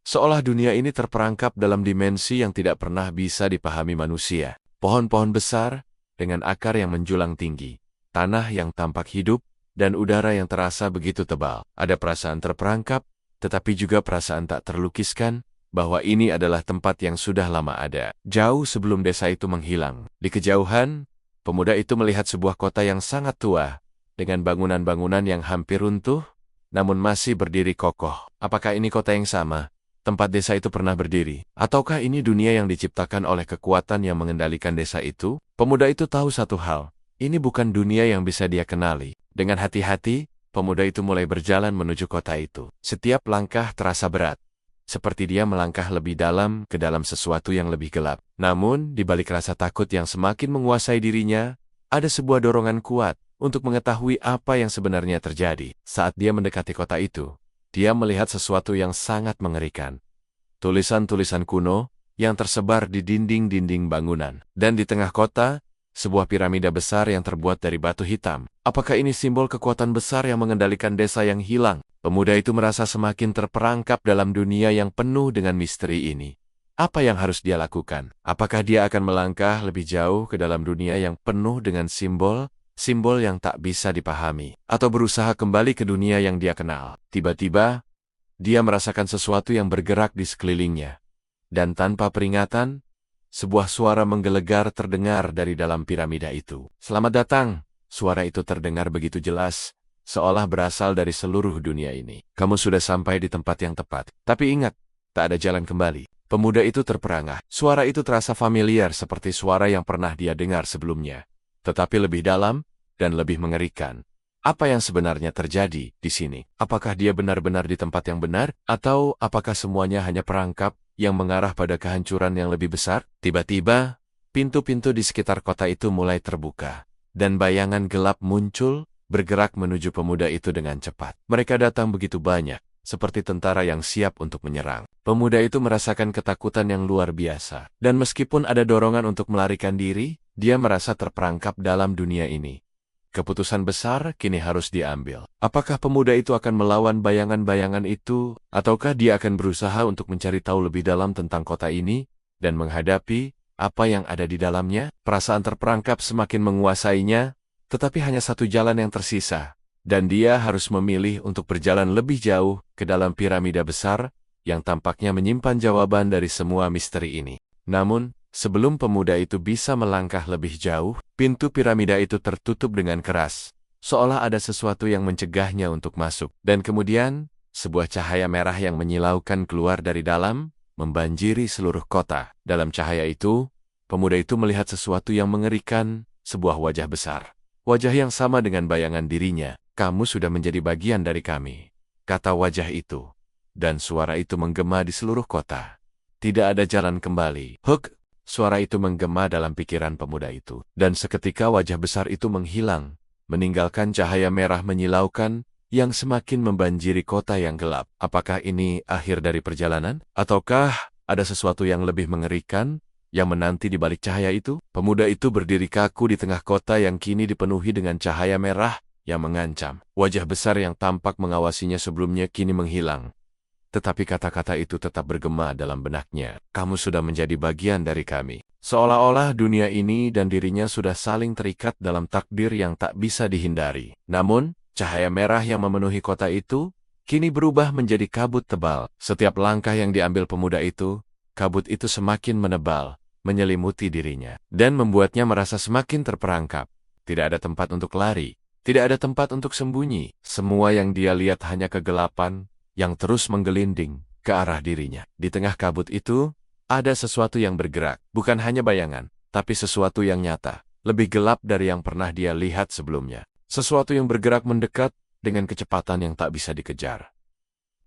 Seolah dunia ini terperangkap dalam dimensi yang tidak pernah bisa dipahami manusia. Pohon-pohon besar dengan akar yang menjulang tinggi, tanah yang tampak hidup, dan udara yang terasa begitu tebal. Ada perasaan terperangkap, tetapi juga perasaan tak terlukiskan, bahwa ini adalah tempat yang sudah lama ada, jauh sebelum desa itu menghilang. Di kejauhan, pemuda itu melihat sebuah kota yang sangat tua, dengan bangunan-bangunan yang hampir runtuh, namun masih berdiri kokoh. Apakah ini kota yang sama? Tempat desa itu pernah berdiri. Ataukah ini dunia yang diciptakan oleh kekuatan yang mengendalikan desa itu? Pemuda itu tahu satu hal. Ini bukan dunia yang bisa dia kenali. Dengan hati-hati, pemuda itu mulai berjalan menuju kota itu. Setiap langkah terasa berat. Seperti dia melangkah lebih dalam ke dalam sesuatu yang lebih gelap. Namun, di balik rasa takut yang semakin menguasai dirinya, ada sebuah dorongan kuat untuk mengetahui apa yang sebenarnya terjadi. Saat dia mendekati kota itu, dia melihat sesuatu yang sangat mengerikan. Tulisan-tulisan kuno yang tersebar di dinding-dinding bangunan. Dan di tengah kota, sebuah piramida besar yang terbuat dari batu hitam. Apakah ini simbol kekuatan besar yang mengendalikan desa yang hilang? Pemuda itu merasa semakin terperangkap dalam dunia yang penuh dengan misteri ini. Apa yang harus dia lakukan? Apakah dia akan melangkah lebih jauh ke dalam dunia yang penuh dengan simbol yang tak bisa dipahami, atau berusaha kembali ke dunia yang dia kenal? Tiba-tiba, dia merasakan sesuatu yang bergerak di sekelilingnya. Dan tanpa peringatan, sebuah suara menggelegar terdengar dari dalam piramida itu. "Selamat datang!" Suara itu terdengar begitu jelas, seolah berasal dari seluruh dunia ini. "Kamu sudah sampai di tempat yang tepat. Tapi ingat, tak ada jalan kembali." Pemuda itu terperangah. Suara itu terasa familiar seperti suara yang pernah dia dengar sebelumnya, tetapi lebih dalam dan lebih mengerikan. Apa yang sebenarnya terjadi di sini? Apakah dia benar-benar di tempat yang benar? Atau apakah semuanya hanya perangkap yang mengarah pada kehancuran yang lebih besar? Tiba-tiba, pintu-pintu di sekitar kota itu mulai terbuka. Dan bayangan gelap muncul, bergerak menuju pemuda itu dengan cepat. Mereka datang begitu banyak, seperti tentara yang siap untuk menyerang. Pemuda itu merasakan ketakutan yang luar biasa. Dan meskipun ada dorongan untuk melarikan diri, dia merasa terperangkap dalam dunia ini. Keputusan besar kini harus diambil. Apakah pemuda itu akan melawan bayangan-bayangan itu, ataukah dia akan berusaha untuk mencari tahu lebih dalam tentang kota ini, dan menghadapi apa yang ada di dalamnya? Perasaan terperangkap semakin menguasainya, tetapi hanya satu jalan yang tersisa. Dan dia harus memilih untuk berjalan lebih jauh ke dalam piramida besar yang tampaknya menyimpan jawaban dari semua misteri ini. Namun, sebelum pemuda itu bisa melangkah lebih jauh, pintu piramida itu tertutup dengan keras, seolah ada sesuatu yang mencegahnya untuk masuk. Dan kemudian, sebuah cahaya merah yang menyilaukan keluar dari dalam, membanjiri seluruh kota. Dalam cahaya itu, pemuda itu melihat sesuatu yang mengerikan, sebuah wajah besar. Wajah yang sama dengan bayangan dirinya. "Kamu sudah menjadi bagian dari kami," kata wajah itu. Dan suara itu menggema di seluruh kota. Tidak ada jalan kembali. "Huk!" Suara itu menggema dalam pikiran pemuda itu. Dan seketika wajah besar itu menghilang, meninggalkan cahaya merah menyilaukan yang semakin membanjiri kota yang gelap. Apakah ini akhir dari perjalanan? Ataukah ada sesuatu yang lebih mengerikan yang menanti di balik cahaya itu? Pemuda itu berdiri kaku di tengah kota yang kini dipenuhi dengan cahaya merah yang mengancam. Wajah besar yang tampak mengawasinya sebelumnya kini menghilang. Tetapi kata-kata itu tetap bergema dalam benaknya. "Kamu sudah menjadi bagian dari kami." Seolah-olah dunia ini dan dirinya sudah saling terikat dalam takdir yang tak bisa dihindari. Namun, cahaya merah yang memenuhi kota itu kini berubah menjadi kabut tebal. Setiap langkah yang diambil pemuda itu, kabut itu semakin menebal, menyelimuti dirinya, dan membuatnya merasa semakin terperangkap. Tidak ada tempat untuk lari. Tidak ada tempat untuk sembunyi. Semua yang dia lihat hanya kegelapan yang terus menggelinding ke arah dirinya. Di tengah kabut itu, ada sesuatu yang bergerak. Bukan hanya bayangan, tapi sesuatu yang nyata. Lebih gelap dari yang pernah dia lihat sebelumnya. Sesuatu yang bergerak mendekat dengan kecepatan yang tak bisa dikejar.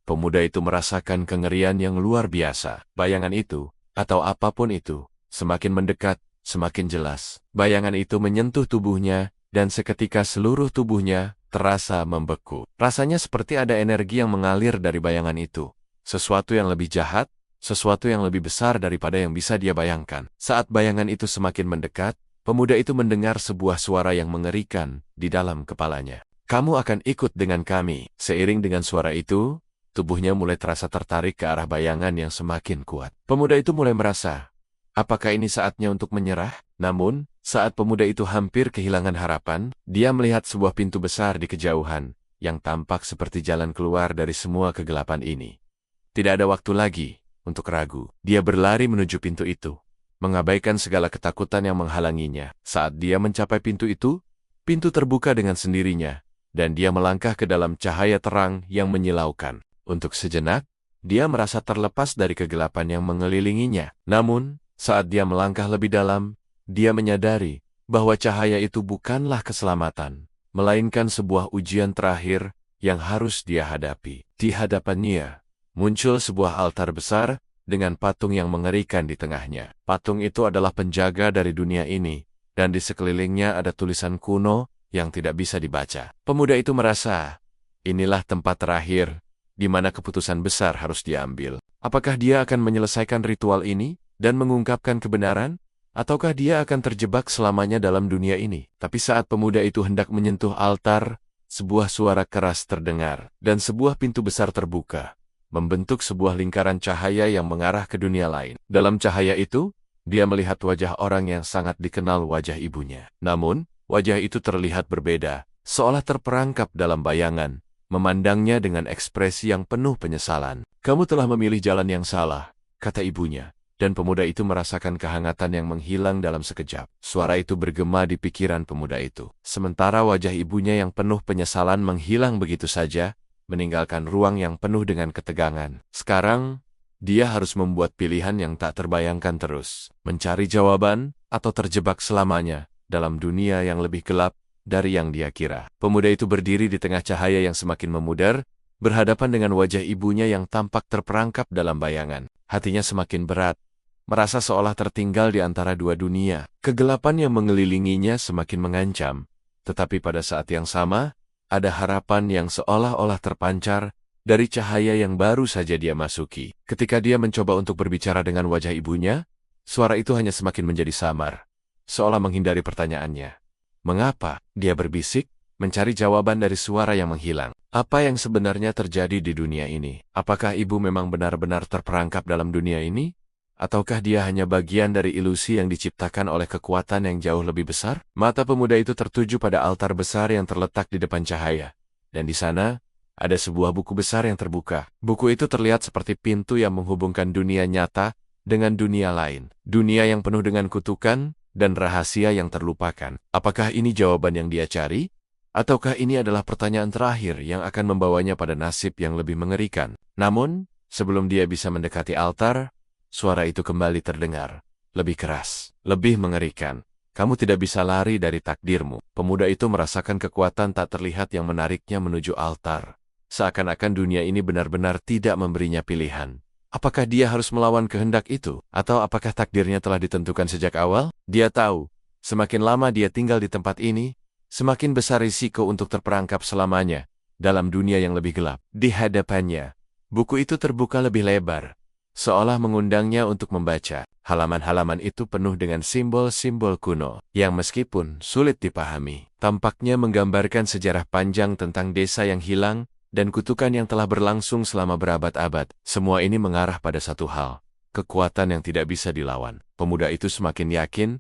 Pemuda itu merasakan kengerian yang luar biasa. Bayangan itu, atau apapun itu, semakin mendekat, semakin jelas. Bayangan itu menyentuh tubuhnya, dan seketika seluruh tubuhnya terasa membeku. Rasanya seperti ada energi yang mengalir dari bayangan itu. Sesuatu yang lebih jahat, sesuatu yang lebih besar daripada yang bisa dia bayangkan. Saat bayangan itu semakin mendekat, pemuda itu mendengar sebuah suara yang mengerikan di dalam kepalanya. "Kamu akan ikut dengan kami." Seiring dengan suara itu, tubuhnya mulai terasa tertarik ke arah bayangan yang semakin kuat. Pemuda itu mulai merasa, apakah ini saatnya untuk menyerah? Namun, saat pemuda itu hampir kehilangan harapan, dia melihat sebuah pintu besar di kejauhan, yang tampak seperti jalan keluar dari semua kegelapan ini. Tidak ada waktu lagi untuk ragu. Dia berlari menuju pintu itu, mengabaikan segala ketakutan yang menghalanginya. Saat dia mencapai pintu itu, pintu terbuka dengan sendirinya, dan dia melangkah ke dalam cahaya terang yang menyilaukan. Untuk sejenak, dia merasa terlepas dari kegelapan yang mengelilinginya. Namun, saat dia melangkah lebih dalam, dia menyadari bahwa cahaya itu bukanlah keselamatan, melainkan sebuah ujian terakhir yang harus dia hadapi. Di hadapannya, muncul sebuah altar besar dengan patung yang mengerikan di tengahnya. Patung itu adalah penjaga dari dunia ini, dan di sekelilingnya ada tulisan kuno yang tidak bisa dibaca. Pemuda itu merasa, inilah tempat terakhir di mana keputusan besar harus diambil. Apakah dia akan menyelesaikan ritual ini dan mengungkapkan kebenaran? Ataukah dia akan terjebak selamanya dalam dunia ini? Tapi saat pemuda itu hendak menyentuh altar, sebuah suara keras terdengar, dan sebuah pintu besar terbuka, membentuk sebuah lingkaran cahaya yang mengarah ke dunia lain. Dalam cahaya itu, dia melihat wajah orang yang sangat dikenal, wajah ibunya. Namun, wajah itu terlihat berbeda, seolah terperangkap dalam bayangan, memandangnya dengan ekspresi yang penuh penyesalan. "Kamu telah memilih jalan yang salah," kata ibunya. Dan pemuda itu merasakan kehangatan yang menghilang dalam sekejap. Suara itu bergema di pikiran pemuda itu. Sementara wajah ibunya yang penuh penyesalan menghilang begitu saja, meninggalkan ruang yang penuh dengan ketegangan. Sekarang, dia harus membuat pilihan yang tak terbayangkan terus. Mencari jawaban, atau terjebak selamanya dalam dunia yang lebih gelap dari yang dia kira. Pemuda itu berdiri di tengah cahaya yang semakin memudar, berhadapan dengan wajah ibunya yang tampak terperangkap dalam bayangan. Hatinya semakin berat, merasa seolah tertinggal di antara dua dunia. Kegelapan yang mengelilinginya semakin mengancam, tetapi pada saat yang sama, ada harapan yang seolah-olah terpancar dari cahaya yang baru saja dia masuki. Ketika dia mencoba untuk berbicara dengan wajah ibunya, suara itu hanya semakin menjadi samar, seolah menghindari pertanyaannya. "Mengapa?" dia berbisik, mencari jawaban dari suara yang menghilang. Apa yang sebenarnya terjadi di dunia ini? Apakah ibu memang benar-benar terperangkap dalam dunia ini? Ataukah dia hanya bagian dari ilusi yang diciptakan oleh kekuatan yang jauh lebih besar? Mata pemuda itu tertuju pada altar besar yang terletak di depan cahaya. Dan di sana, ada sebuah buku besar yang terbuka. Buku itu terlihat seperti pintu yang menghubungkan dunia nyata dengan dunia lain. Dunia yang penuh dengan kutukan dan rahasia yang terlupakan. Apakah ini jawaban yang dia cari? Ataukah ini adalah pertanyaan terakhir yang akan membawanya pada nasib yang lebih mengerikan? Namun, sebelum dia bisa mendekati altar, suara itu kembali terdengar, lebih keras, lebih mengerikan. "Kamu tidak bisa lari dari takdirmu." Pemuda itu merasakan kekuatan tak terlihat yang menariknya menuju altar. Seakan-akan dunia ini benar-benar tidak memberinya pilihan. Apakah dia harus melawan kehendak itu? Atau apakah takdirnya telah ditentukan sejak awal? Dia tahu, semakin lama dia tinggal di tempat ini, semakin besar risiko untuk terperangkap selamanya dalam dunia yang lebih gelap. Di hadapannya, buku itu terbuka lebih lebar, seolah mengundangnya untuk membaca. Halaman-halaman itu penuh dengan simbol-simbol kuno, yang meskipun sulit dipahami, tampaknya menggambarkan sejarah panjang tentang desa yang hilang dan kutukan yang telah berlangsung selama berabad-abad. Semua ini mengarah pada satu hal, kekuatan yang tidak bisa dilawan. Pemuda itu semakin yakin,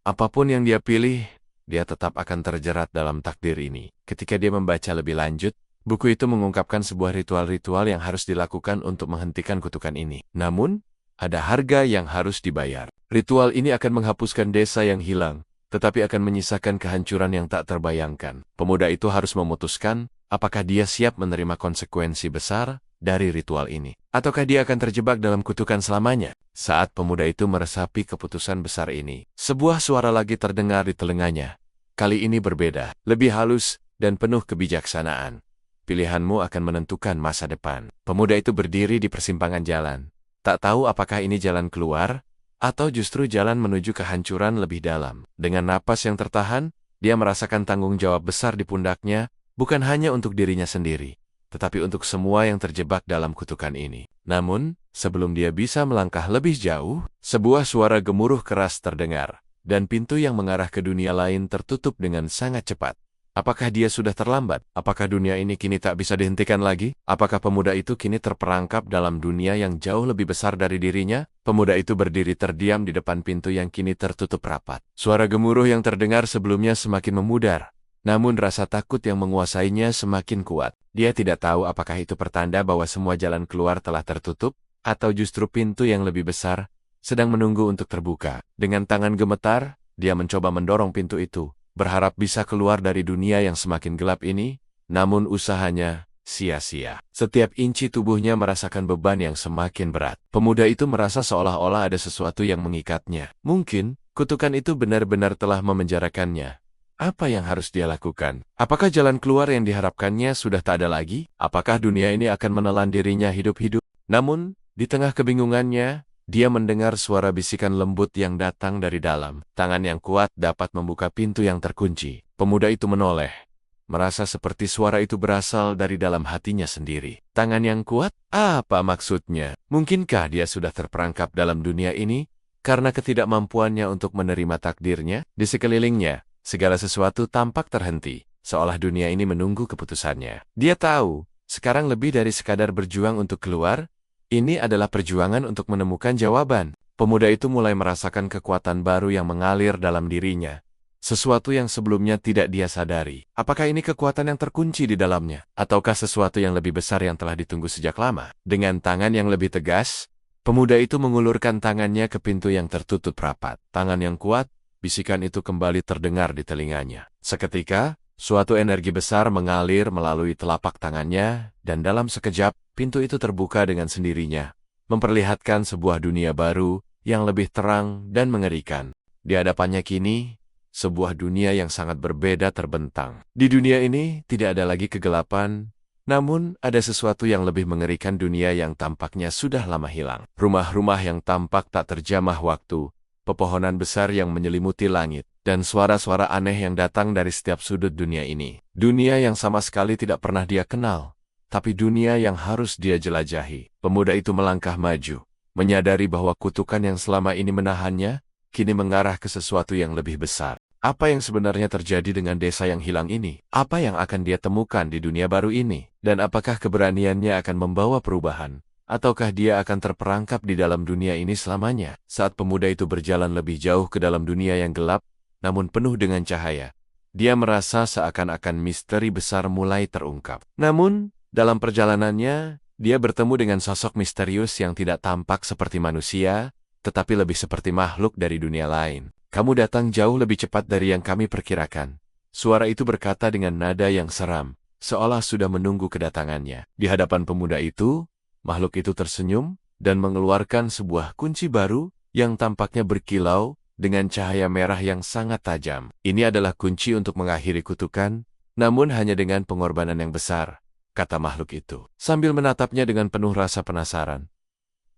apapun yang dia pilih, dia tetap akan terjerat dalam takdir ini. Ketika dia membaca lebih lanjut, buku itu mengungkapkan sebuah ritual-ritual yang harus dilakukan untuk menghentikan kutukan ini. Namun, ada harga yang harus dibayar. Ritual ini akan menghapuskan desa yang hilang, tetapi akan menyisakan kehancuran yang tak terbayangkan. Pemuda itu harus memutuskan, apakah dia siap menerima konsekuensi besar dari ritual ini, ataukah dia akan terjebak dalam kutukan selamanya? Saat pemuda itu meresapi keputusan besar ini, sebuah suara lagi terdengar di telinganya. Kali ini berbeda, lebih halus, dan penuh kebijaksanaan. "Pilihanmu akan menentukan masa depan." Pemuda itu berdiri di persimpangan jalan. Tak tahu apakah ini jalan keluar, atau justru jalan menuju kehancuran lebih dalam. Dengan napas yang tertahan, dia merasakan tanggung jawab besar di pundaknya, bukan hanya untuk dirinya sendiri, tetapi untuk semua yang terjebak dalam kutukan ini. Namun, sebelum dia bisa melangkah lebih jauh, sebuah suara gemuruh keras terdengar, dan pintu yang mengarah ke dunia lain tertutup dengan sangat cepat. Apakah dia sudah terlambat? Apakah dunia ini kini tak bisa dihentikan lagi? Apakah pemuda itu kini terperangkap dalam dunia yang jauh lebih besar dari dirinya? Pemuda itu berdiri terdiam di depan pintu yang kini tertutup rapat. Suara gemuruh yang terdengar sebelumnya semakin memudar, namun rasa takut yang menguasainya semakin kuat. Dia tidak tahu apakah itu pertanda bahwa semua jalan keluar telah tertutup, atau justru pintu yang lebih besar sedang menunggu untuk terbuka. Dengan tangan gemetar, dia mencoba mendorong pintu itu, berharap bisa keluar dari dunia yang semakin gelap ini, namun usahanya sia-sia. Setiap inci tubuhnya merasakan beban yang semakin berat. Pemuda itu merasa seolah-olah ada sesuatu yang mengikatnya. Mungkin, kutukan itu benar-benar telah memenjarakannya. Apa yang harus dia lakukan? Apakah jalan keluar yang diharapkannya sudah tak ada lagi? Apakah dunia ini akan menelan dirinya hidup-hidup? Namun, di tengah kebingungannya, dia mendengar suara bisikan lembut yang datang dari dalam. Tangan yang kuat dapat membuka pintu yang terkunci. Pemuda itu menoleh, merasa seperti suara itu berasal dari dalam hatinya sendiri. Tangan yang kuat? Apa maksudnya? Mungkinkah dia sudah terperangkap dalam dunia ini karena ketidakmampuannya untuk menerima takdirnya? Di sekelilingnya, segala sesuatu tampak terhenti, seolah dunia ini menunggu keputusannya. Dia tahu, sekarang lebih dari sekadar berjuang untuk keluar, ini adalah perjuangan untuk menemukan jawaban. Pemuda itu mulai merasakan kekuatan baru yang mengalir dalam dirinya. Sesuatu yang sebelumnya tidak dia sadari. Apakah ini kekuatan yang terkunci di dalamnya? Ataukah sesuatu yang lebih besar yang telah ditunggu sejak lama? Dengan tangan yang lebih tegas, pemuda itu mengulurkan tangannya ke pintu yang tertutup rapat. Tangan yang kuat, bisikan itu kembali terdengar di telinganya. Seketika, suatu energi besar mengalir melalui telapak tangannya, dan dalam sekejap, pintu itu terbuka dengan sendirinya, memperlihatkan sebuah dunia baru yang lebih terang dan mengerikan. Di hadapannya kini, sebuah dunia yang sangat berbeda terbentang. Di dunia ini, tidak ada lagi kegelapan, namun ada sesuatu yang lebih mengerikan. Dunia yang tampaknya sudah lama hilang. Rumah-rumah yang tampak tak terjamah waktu, pepohonan besar yang menyelimuti langit, dan suara-suara aneh yang datang dari setiap sudut dunia ini. Dunia yang sama sekali tidak pernah dia kenal, tapi dunia yang harus dia jelajahi. Pemuda itu melangkah maju, menyadari bahwa kutukan yang selama ini menahannya, kini mengarah ke sesuatu yang lebih besar. Apa yang sebenarnya terjadi dengan desa yang hilang ini? Apa yang akan dia temukan di dunia baru ini? Dan apakah keberaniannya akan membawa perubahan? Ataukah dia akan terperangkap di dalam dunia ini selamanya? Saat pemuda itu berjalan lebih jauh ke dalam dunia yang gelap, namun penuh dengan cahaya, dia merasa seakan-akan misteri besar mulai terungkap. Namun, dalam perjalanannya, dia bertemu dengan sosok misterius yang tidak tampak seperti manusia, tetapi lebih seperti makhluk dari dunia lain. Kamu datang jauh lebih cepat dari yang kami perkirakan. Suara itu berkata dengan nada yang seram, seolah sudah menunggu kedatangannya. Di hadapan pemuda itu, makhluk itu tersenyum dan mengeluarkan sebuah kunci baru yang tampaknya berkilau dengan cahaya merah yang sangat tajam. Ini adalah kunci untuk mengakhiri kutukan, namun hanya dengan pengorbanan yang besar, kata makhluk itu, sambil menatapnya dengan penuh rasa penasaran.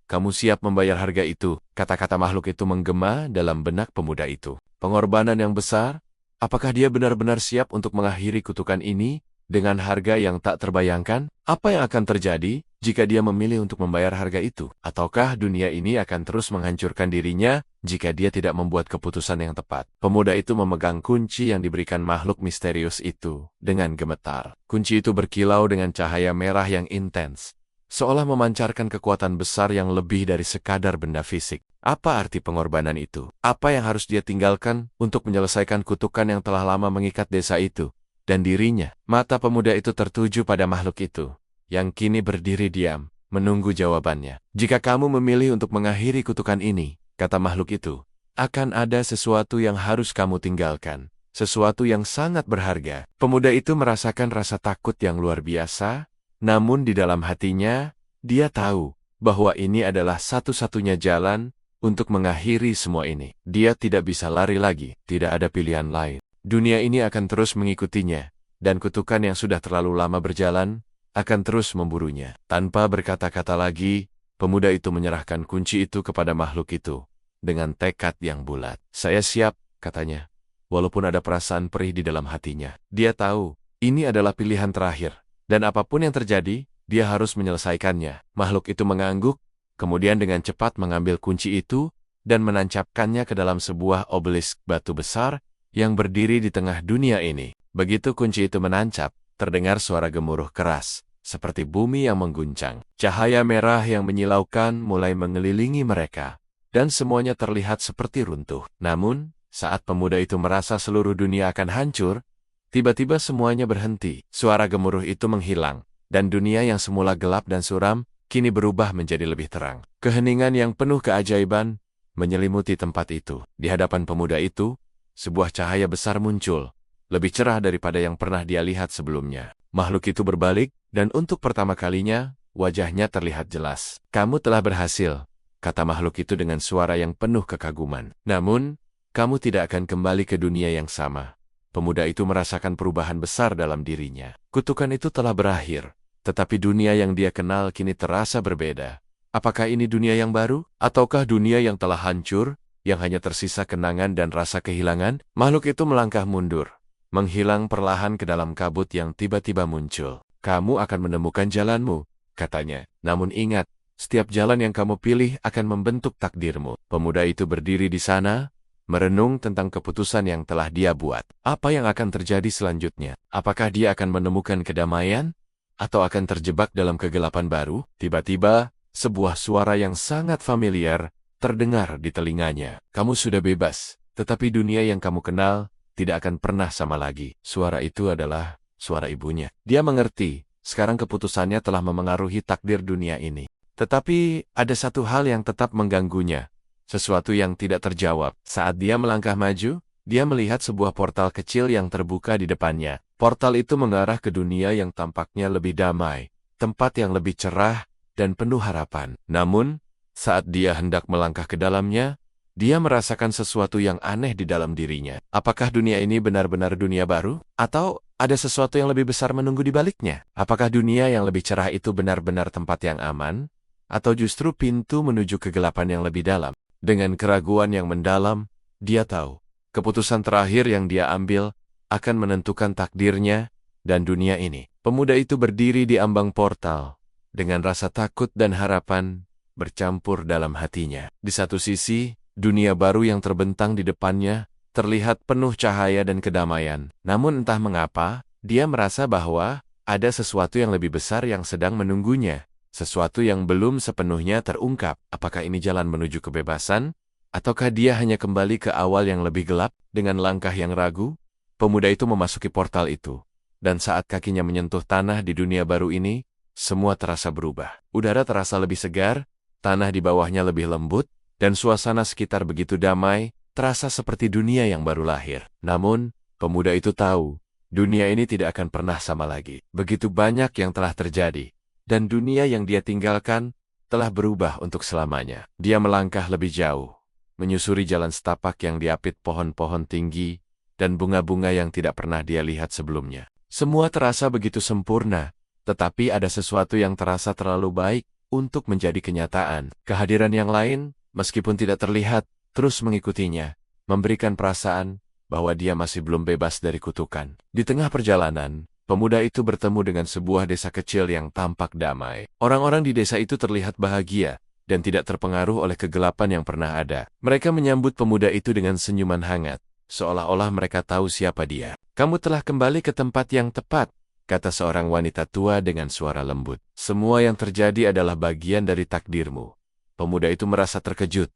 Kamu siap membayar harga itu, kata-kata makhluk itu menggema dalam benak pemuda itu. Pengorbanan yang besar? Apakah dia benar-benar siap untuk mengakhiri kutukan ini dengan harga yang tak terbayangkan? Apa yang akan terjadi jika dia memilih untuk membayar harga itu? Ataukah dunia ini akan terus menghancurkan dirinya jika dia tidak membuat keputusan yang tepat? Pemuda itu memegang kunci yang diberikan makhluk misterius itu dengan gemetar. Kunci itu berkilau dengan cahaya merah yang intens, seolah memancarkan kekuatan besar yang lebih dari sekadar benda fisik. Apa arti pengorbanan itu? Apa yang harus dia tinggalkan untuk menyelesaikan kutukan yang telah lama mengikat desa itu dan dirinya? Mata pemuda itu tertuju pada makhluk itu, yang kini berdiri diam, menunggu jawabannya. Jika kamu memilih untuk mengakhiri kutukan ini, kata makhluk itu, akan ada sesuatu yang harus kamu tinggalkan, sesuatu yang sangat berharga. Pemuda itu merasakan rasa takut yang luar biasa, namun di dalam hatinya, dia tahu bahwa ini adalah satu-satunya jalan untuk mengakhiri semua ini. Dia tidak bisa lari lagi, tidak ada pilihan lain. Dunia ini akan terus mengikutinya, dan kutukan yang sudah terlalu lama berjalan akan terus memburunya. Tanpa berkata-kata lagi, pemuda itu menyerahkan kunci itu kepada makhluk itu dengan tekad yang bulat. Saya siap, katanya, walaupun ada perasaan perih di dalam hatinya. Dia tahu, ini adalah pilihan terakhir. Dan apapun yang terjadi, dia harus menyelesaikannya. Makhluk itu mengangguk, kemudian dengan cepat mengambil kunci itu dan menancapkannya ke dalam sebuah obelisk batu besar yang berdiri di tengah dunia ini. Begitu kunci itu menancap, terdengar suara gemuruh keras, seperti bumi yang mengguncang. Cahaya merah yang menyilaukan mulai mengelilingi mereka, dan semuanya terlihat seperti runtuh. Namun, saat pemuda itu merasa seluruh dunia akan hancur, tiba-tiba semuanya berhenti. Suara gemuruh itu menghilang, dan dunia yang semula gelap dan suram, kini berubah menjadi lebih terang. Keheningan yang penuh keajaiban menyelimuti tempat itu. Di hadapan pemuda itu, sebuah cahaya besar muncul, lebih cerah daripada yang pernah dia lihat sebelumnya. Makhluk itu berbalik, dan untuk pertama kalinya, wajahnya terlihat jelas. "Kamu telah berhasil," kata makhluk itu dengan suara yang penuh kekaguman. "Namun, kamu tidak akan kembali ke dunia yang sama." Pemuda itu merasakan perubahan besar dalam dirinya. Kutukan itu telah berakhir, tetapi dunia yang dia kenal kini terasa berbeda. Apakah ini dunia yang baru? Ataukah dunia yang telah hancur, yang hanya tersisa kenangan dan rasa kehilangan? Makhluk itu melangkah mundur, menghilang perlahan ke dalam kabut yang tiba-tiba muncul. "Kamu akan menemukan jalanmu," katanya. "Namun ingat, setiap jalan yang kamu pilih akan membentuk takdirmu." Pemuda itu berdiri di sana, merenung tentang keputusan yang telah dia buat. Apa yang akan terjadi selanjutnya? Apakah dia akan menemukan kedamaian? Atau akan terjebak dalam kegelapan baru? Tiba-tiba, sebuah suara yang sangat familiar terdengar di telinganya. "Kamu sudah bebas, tetapi dunia yang kamu kenal tidak akan pernah sama lagi." Suara itu adalah suara ibunya. Dia mengerti, sekarang keputusannya telah memengaruhi takdir dunia ini. Tetapi ada satu hal yang tetap mengganggunya. Sesuatu yang tidak terjawab. Saat dia melangkah maju, dia melihat sebuah portal kecil yang terbuka di depannya. Portal itu mengarah ke dunia yang tampaknya lebih damai, tempat yang lebih cerah, dan penuh harapan. Namun, saat dia hendak melangkah ke dalamnya, dia merasakan sesuatu yang aneh di dalam dirinya. Apakah dunia ini benar-benar dunia baru? Atau ada sesuatu yang lebih besar menunggu di baliknya? Apakah dunia yang lebih cerah itu benar-benar tempat yang aman? Atau justru pintu menuju kegelapan yang lebih dalam? Dengan keraguan yang mendalam, dia tahu, keputusan terakhir yang dia ambil akan menentukan takdirnya dan dunia ini. Pemuda itu berdiri di ambang portal, dengan rasa takut dan harapan bercampur dalam hatinya. Di satu sisi, dunia baru yang terbentang di depannya terlihat penuh cahaya dan kedamaian. Namun entah mengapa, dia merasa bahwa ada sesuatu yang lebih besar yang sedang menunggunya. Sesuatu yang belum sepenuhnya terungkap. Apakah ini jalan menuju kebebasan? Ataukah dia hanya kembali ke awal yang lebih gelap? Dengan langkah yang ragu, pemuda itu memasuki portal itu. Dan saat kakinya menyentuh tanah di dunia baru ini, semua terasa berubah. Udara terasa lebih segar, tanah di bawahnya lebih lembut, dan suasana sekitar begitu damai, terasa seperti dunia yang baru lahir. Namun, pemuda itu tahu, dunia ini tidak akan pernah sama lagi. Begitu banyak yang telah terjadi. Dan dunia yang dia tinggalkan telah berubah untuk selamanya. Dia melangkah lebih jauh, menyusuri jalan setapak yang diapit pohon-pohon tinggi dan bunga-bunga yang tidak pernah dia lihat sebelumnya. Semua terasa begitu sempurna, tetapi ada sesuatu yang terasa terlalu baik untuk menjadi kenyataan. Kehadiran yang lain, meskipun tidak terlihat, terus mengikutinya, memberikan perasaan bahwa dia masih belum bebas dari kutukan. Di tengah perjalanan, pemuda itu bertemu dengan sebuah desa kecil yang tampak damai. Orang-orang di desa itu terlihat bahagia dan tidak terpengaruh oleh kegelapan yang pernah ada. Mereka menyambut pemuda itu dengan senyuman hangat, seolah-olah mereka tahu siapa dia. "Kamu telah kembali ke tempat yang tepat," kata seorang wanita tua dengan suara lembut. "Semua yang terjadi adalah bagian dari takdirmu." Pemuda itu merasa terkejut.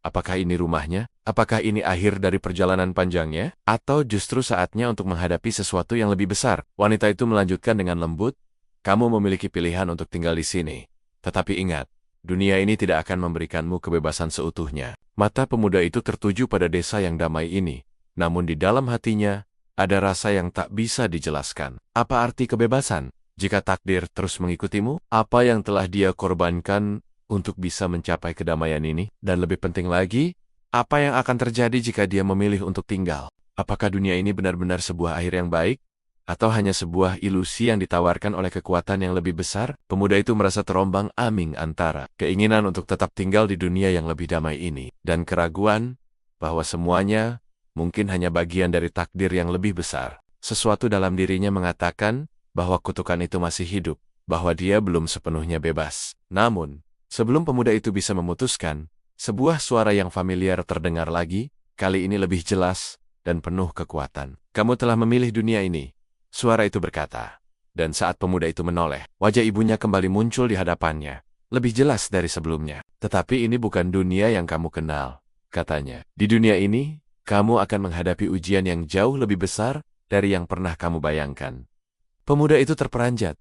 Apakah ini rumahnya? Apakah ini akhir dari perjalanan panjangnya? Atau justru saatnya untuk menghadapi sesuatu yang lebih besar? Wanita itu melanjutkan dengan lembut, "Kamu memiliki pilihan untuk tinggal di sini. Tetapi ingat, dunia ini tidak akan memberikanmu kebebasan seutuhnya." Mata pemuda itu tertuju pada desa yang damai ini. Namun di dalam hatinya, ada rasa yang tak bisa dijelaskan. Apa arti kebebasan? Jika takdir terus mengikutimu, apa yang telah dia korbankan untuk bisa mencapai kedamaian ini? Dan lebih penting lagi, apa yang akan terjadi jika dia memilih untuk tinggal? Apakah dunia ini benar-benar sebuah akhir yang baik? Atau hanya sebuah ilusi yang ditawarkan oleh kekuatan yang lebih besar? Pemuda itu merasa terombang-ambing antara keinginan untuk tetap tinggal di dunia yang lebih damai ini, dan keraguan bahwa semuanya mungkin hanya bagian dari takdir yang lebih besar. Sesuatu dalam dirinya mengatakan bahwa kutukan itu masih hidup, bahwa dia belum sepenuhnya bebas. Namun, sebelum pemuda itu bisa memutuskan, sebuah suara yang familiar terdengar lagi, kali ini lebih jelas dan penuh kekuatan. "Kamu telah memilih dunia ini," suara itu berkata. Dan saat pemuda itu menoleh, wajah ibunya kembali muncul di hadapannya, lebih jelas dari sebelumnya. "Tetapi ini bukan dunia yang kamu kenal," katanya. "Di dunia ini, kamu akan menghadapi ujian yang jauh lebih besar dari yang pernah kamu bayangkan." Pemuda itu terperanjat.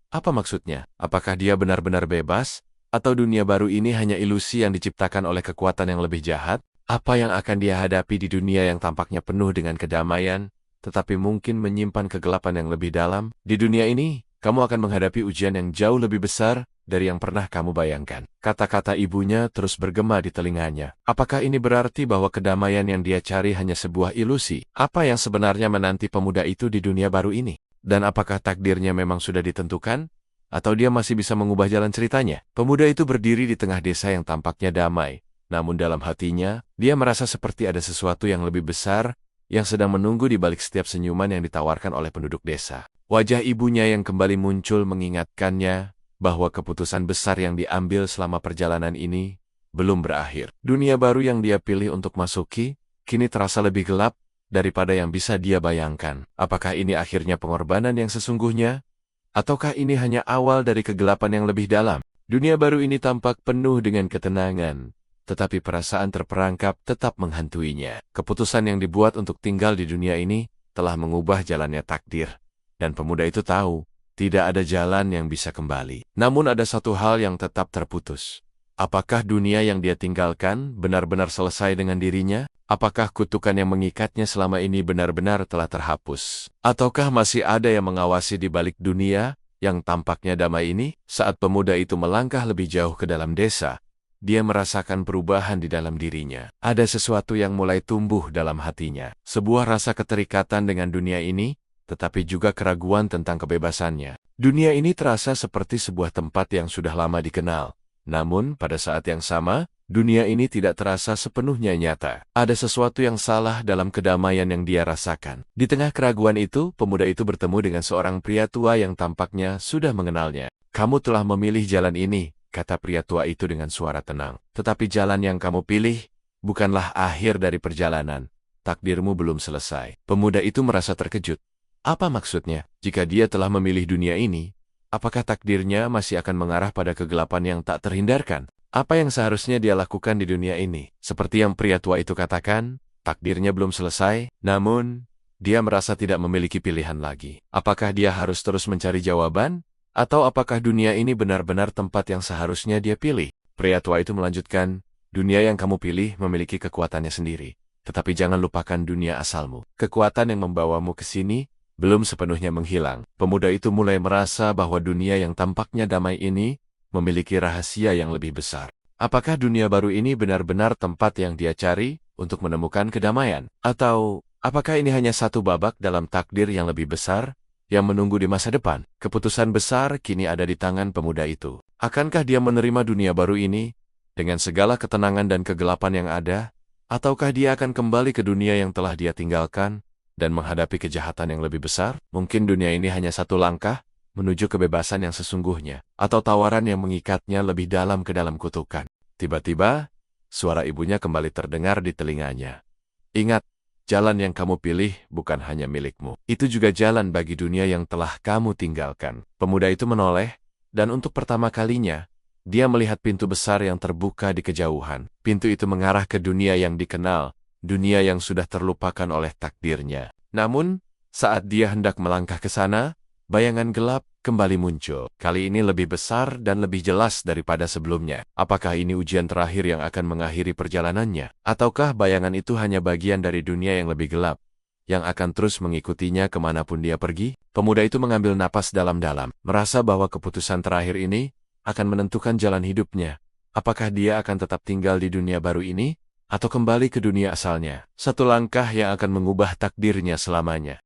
Apa maksudnya? Apakah dia benar-benar bebas? Atau dunia baru ini hanya ilusi yang diciptakan oleh kekuatan yang lebih jahat? Apa yang akan dia hadapi di dunia yang tampaknya penuh dengan kedamaian, tetapi mungkin menyimpan kegelapan yang lebih dalam? Di dunia ini, kamu akan menghadapi ujian yang jauh lebih besar dari yang pernah kamu bayangkan. Kata-kata ibunya terus bergema di telinganya. Apakah ini berarti bahwa kedamaian yang dia cari hanya sebuah ilusi? Apa yang sebenarnya menanti pemuda itu di dunia baru ini? Dan apakah takdirnya memang sudah ditentukan? Atau dia masih bisa mengubah jalan ceritanya? Pemuda itu berdiri di tengah desa yang tampaknya damai. Namun dalam hatinya, dia merasa seperti ada sesuatu yang lebih besar yang sedang menunggu di balik setiap senyuman yang ditawarkan oleh penduduk desa. Wajah ibunya yang kembali muncul mengingatkannya bahwa keputusan besar yang diambil selama perjalanan ini belum berakhir. Dunia baru yang dia pilih untuk masuki, kini terasa lebih gelap daripada yang bisa dia bayangkan. Apakah ini akhirnya pengorbanan yang sesungguhnya? Ataukah ini hanya awal dari kegelapan yang lebih dalam? Dunia baru ini tampak penuh dengan ketenangan, tetapi perasaan terperangkap tetap menghantuinya. Keputusan yang dibuat untuk tinggal di dunia ini telah mengubah jalannya takdir. Dan pemuda itu tahu, tidak ada jalan yang bisa kembali. Namun ada satu hal yang tetap terputus. Apakah dunia yang dia tinggalkan benar-benar selesai dengan dirinya? Apakah kutukan yang mengikatnya selama ini benar-benar telah terhapus? Ataukah masih ada yang mengawasi di balik dunia yang tampaknya damai ini? Saat pemuda itu melangkah lebih jauh ke dalam desa, dia merasakan perubahan di dalam dirinya. Ada sesuatu yang mulai tumbuh dalam hatinya. Sebuah rasa keterikatan dengan dunia ini, tetapi juga keraguan tentang kebebasannya. Dunia ini terasa seperti sebuah tempat yang sudah lama dikenal. Namun, pada saat yang sama, dunia ini tidak terasa sepenuhnya nyata. Ada sesuatu yang salah dalam kedamaian yang dia rasakan. Di tengah keraguan itu, pemuda itu bertemu dengan seorang pria tua yang tampaknya sudah mengenalnya. "Kamu telah memilih jalan ini," kata pria tua itu dengan suara tenang. "Tetapi jalan yang kamu pilih bukanlah akhir dari perjalanan. Takdirmu belum selesai." Pemuda itu merasa terkejut. Apa maksudnya? Jika dia telah memilih dunia ini, apakah takdirnya masih akan mengarah pada kegelapan yang tak terhindarkan? Apa yang seharusnya dia lakukan di dunia ini? Seperti yang pria tua itu katakan, takdirnya belum selesai, namun dia merasa tidak memiliki pilihan lagi. Apakah dia harus terus mencari jawaban? Atau apakah dunia ini benar-benar tempat yang seharusnya dia pilih? Pria tua itu melanjutkan, "Dunia yang kamu pilih memiliki kekuatannya sendiri. Tetapi jangan lupakan dunia asalmu. Kekuatan yang membawamu ke sini belum sepenuhnya menghilang." Pemuda itu mulai merasa bahwa dunia yang tampaknya damai ini memiliki rahasia yang lebih besar. Apakah dunia baru ini benar-benar tempat yang dia cari untuk menemukan kedamaian? Atau apakah ini hanya satu babak dalam takdir yang lebih besar yang menunggu di masa depan? Keputusan besar kini ada di tangan pemuda itu. Akankah dia menerima dunia baru ini dengan segala ketenangan dan kegelapan yang ada? Ataukah dia akan kembali ke dunia yang telah dia tinggalkan dan menghadapi kejahatan yang lebih besar? Mungkin dunia ini hanya satu langkah menuju kebebasan yang sesungguhnya, atau tawaran yang mengikatnya lebih dalam ke dalam kutukan. Tiba-tiba, suara ibunya kembali terdengar di telinganya. "Ingat, jalan yang kamu pilih bukan hanya milikmu. Itu juga jalan bagi dunia yang telah kamu tinggalkan." Pemuda itu menoleh, dan untuk pertama kalinya, dia melihat pintu besar yang terbuka di kejauhan. Pintu itu mengarah ke dunia yang dikenal, dunia yang sudah terlupakan oleh takdirnya. Namun, saat dia hendak melangkah ke sana, bayangan gelap kembali muncul. Kali ini lebih besar dan lebih jelas daripada sebelumnya. Apakah ini ujian terakhir yang akan mengakhiri perjalanannya? Ataukah bayangan itu hanya bagian dari dunia yang lebih gelap, yang akan terus mengikutinya kemanapun dia pergi? Pemuda itu mengambil napas dalam-dalam, merasa bahwa keputusan terakhir ini akan menentukan jalan hidupnya. Apakah dia akan tetap tinggal di dunia baru ini, atau kembali ke dunia asalnya? Satu langkah yang akan mengubah takdirnya selamanya.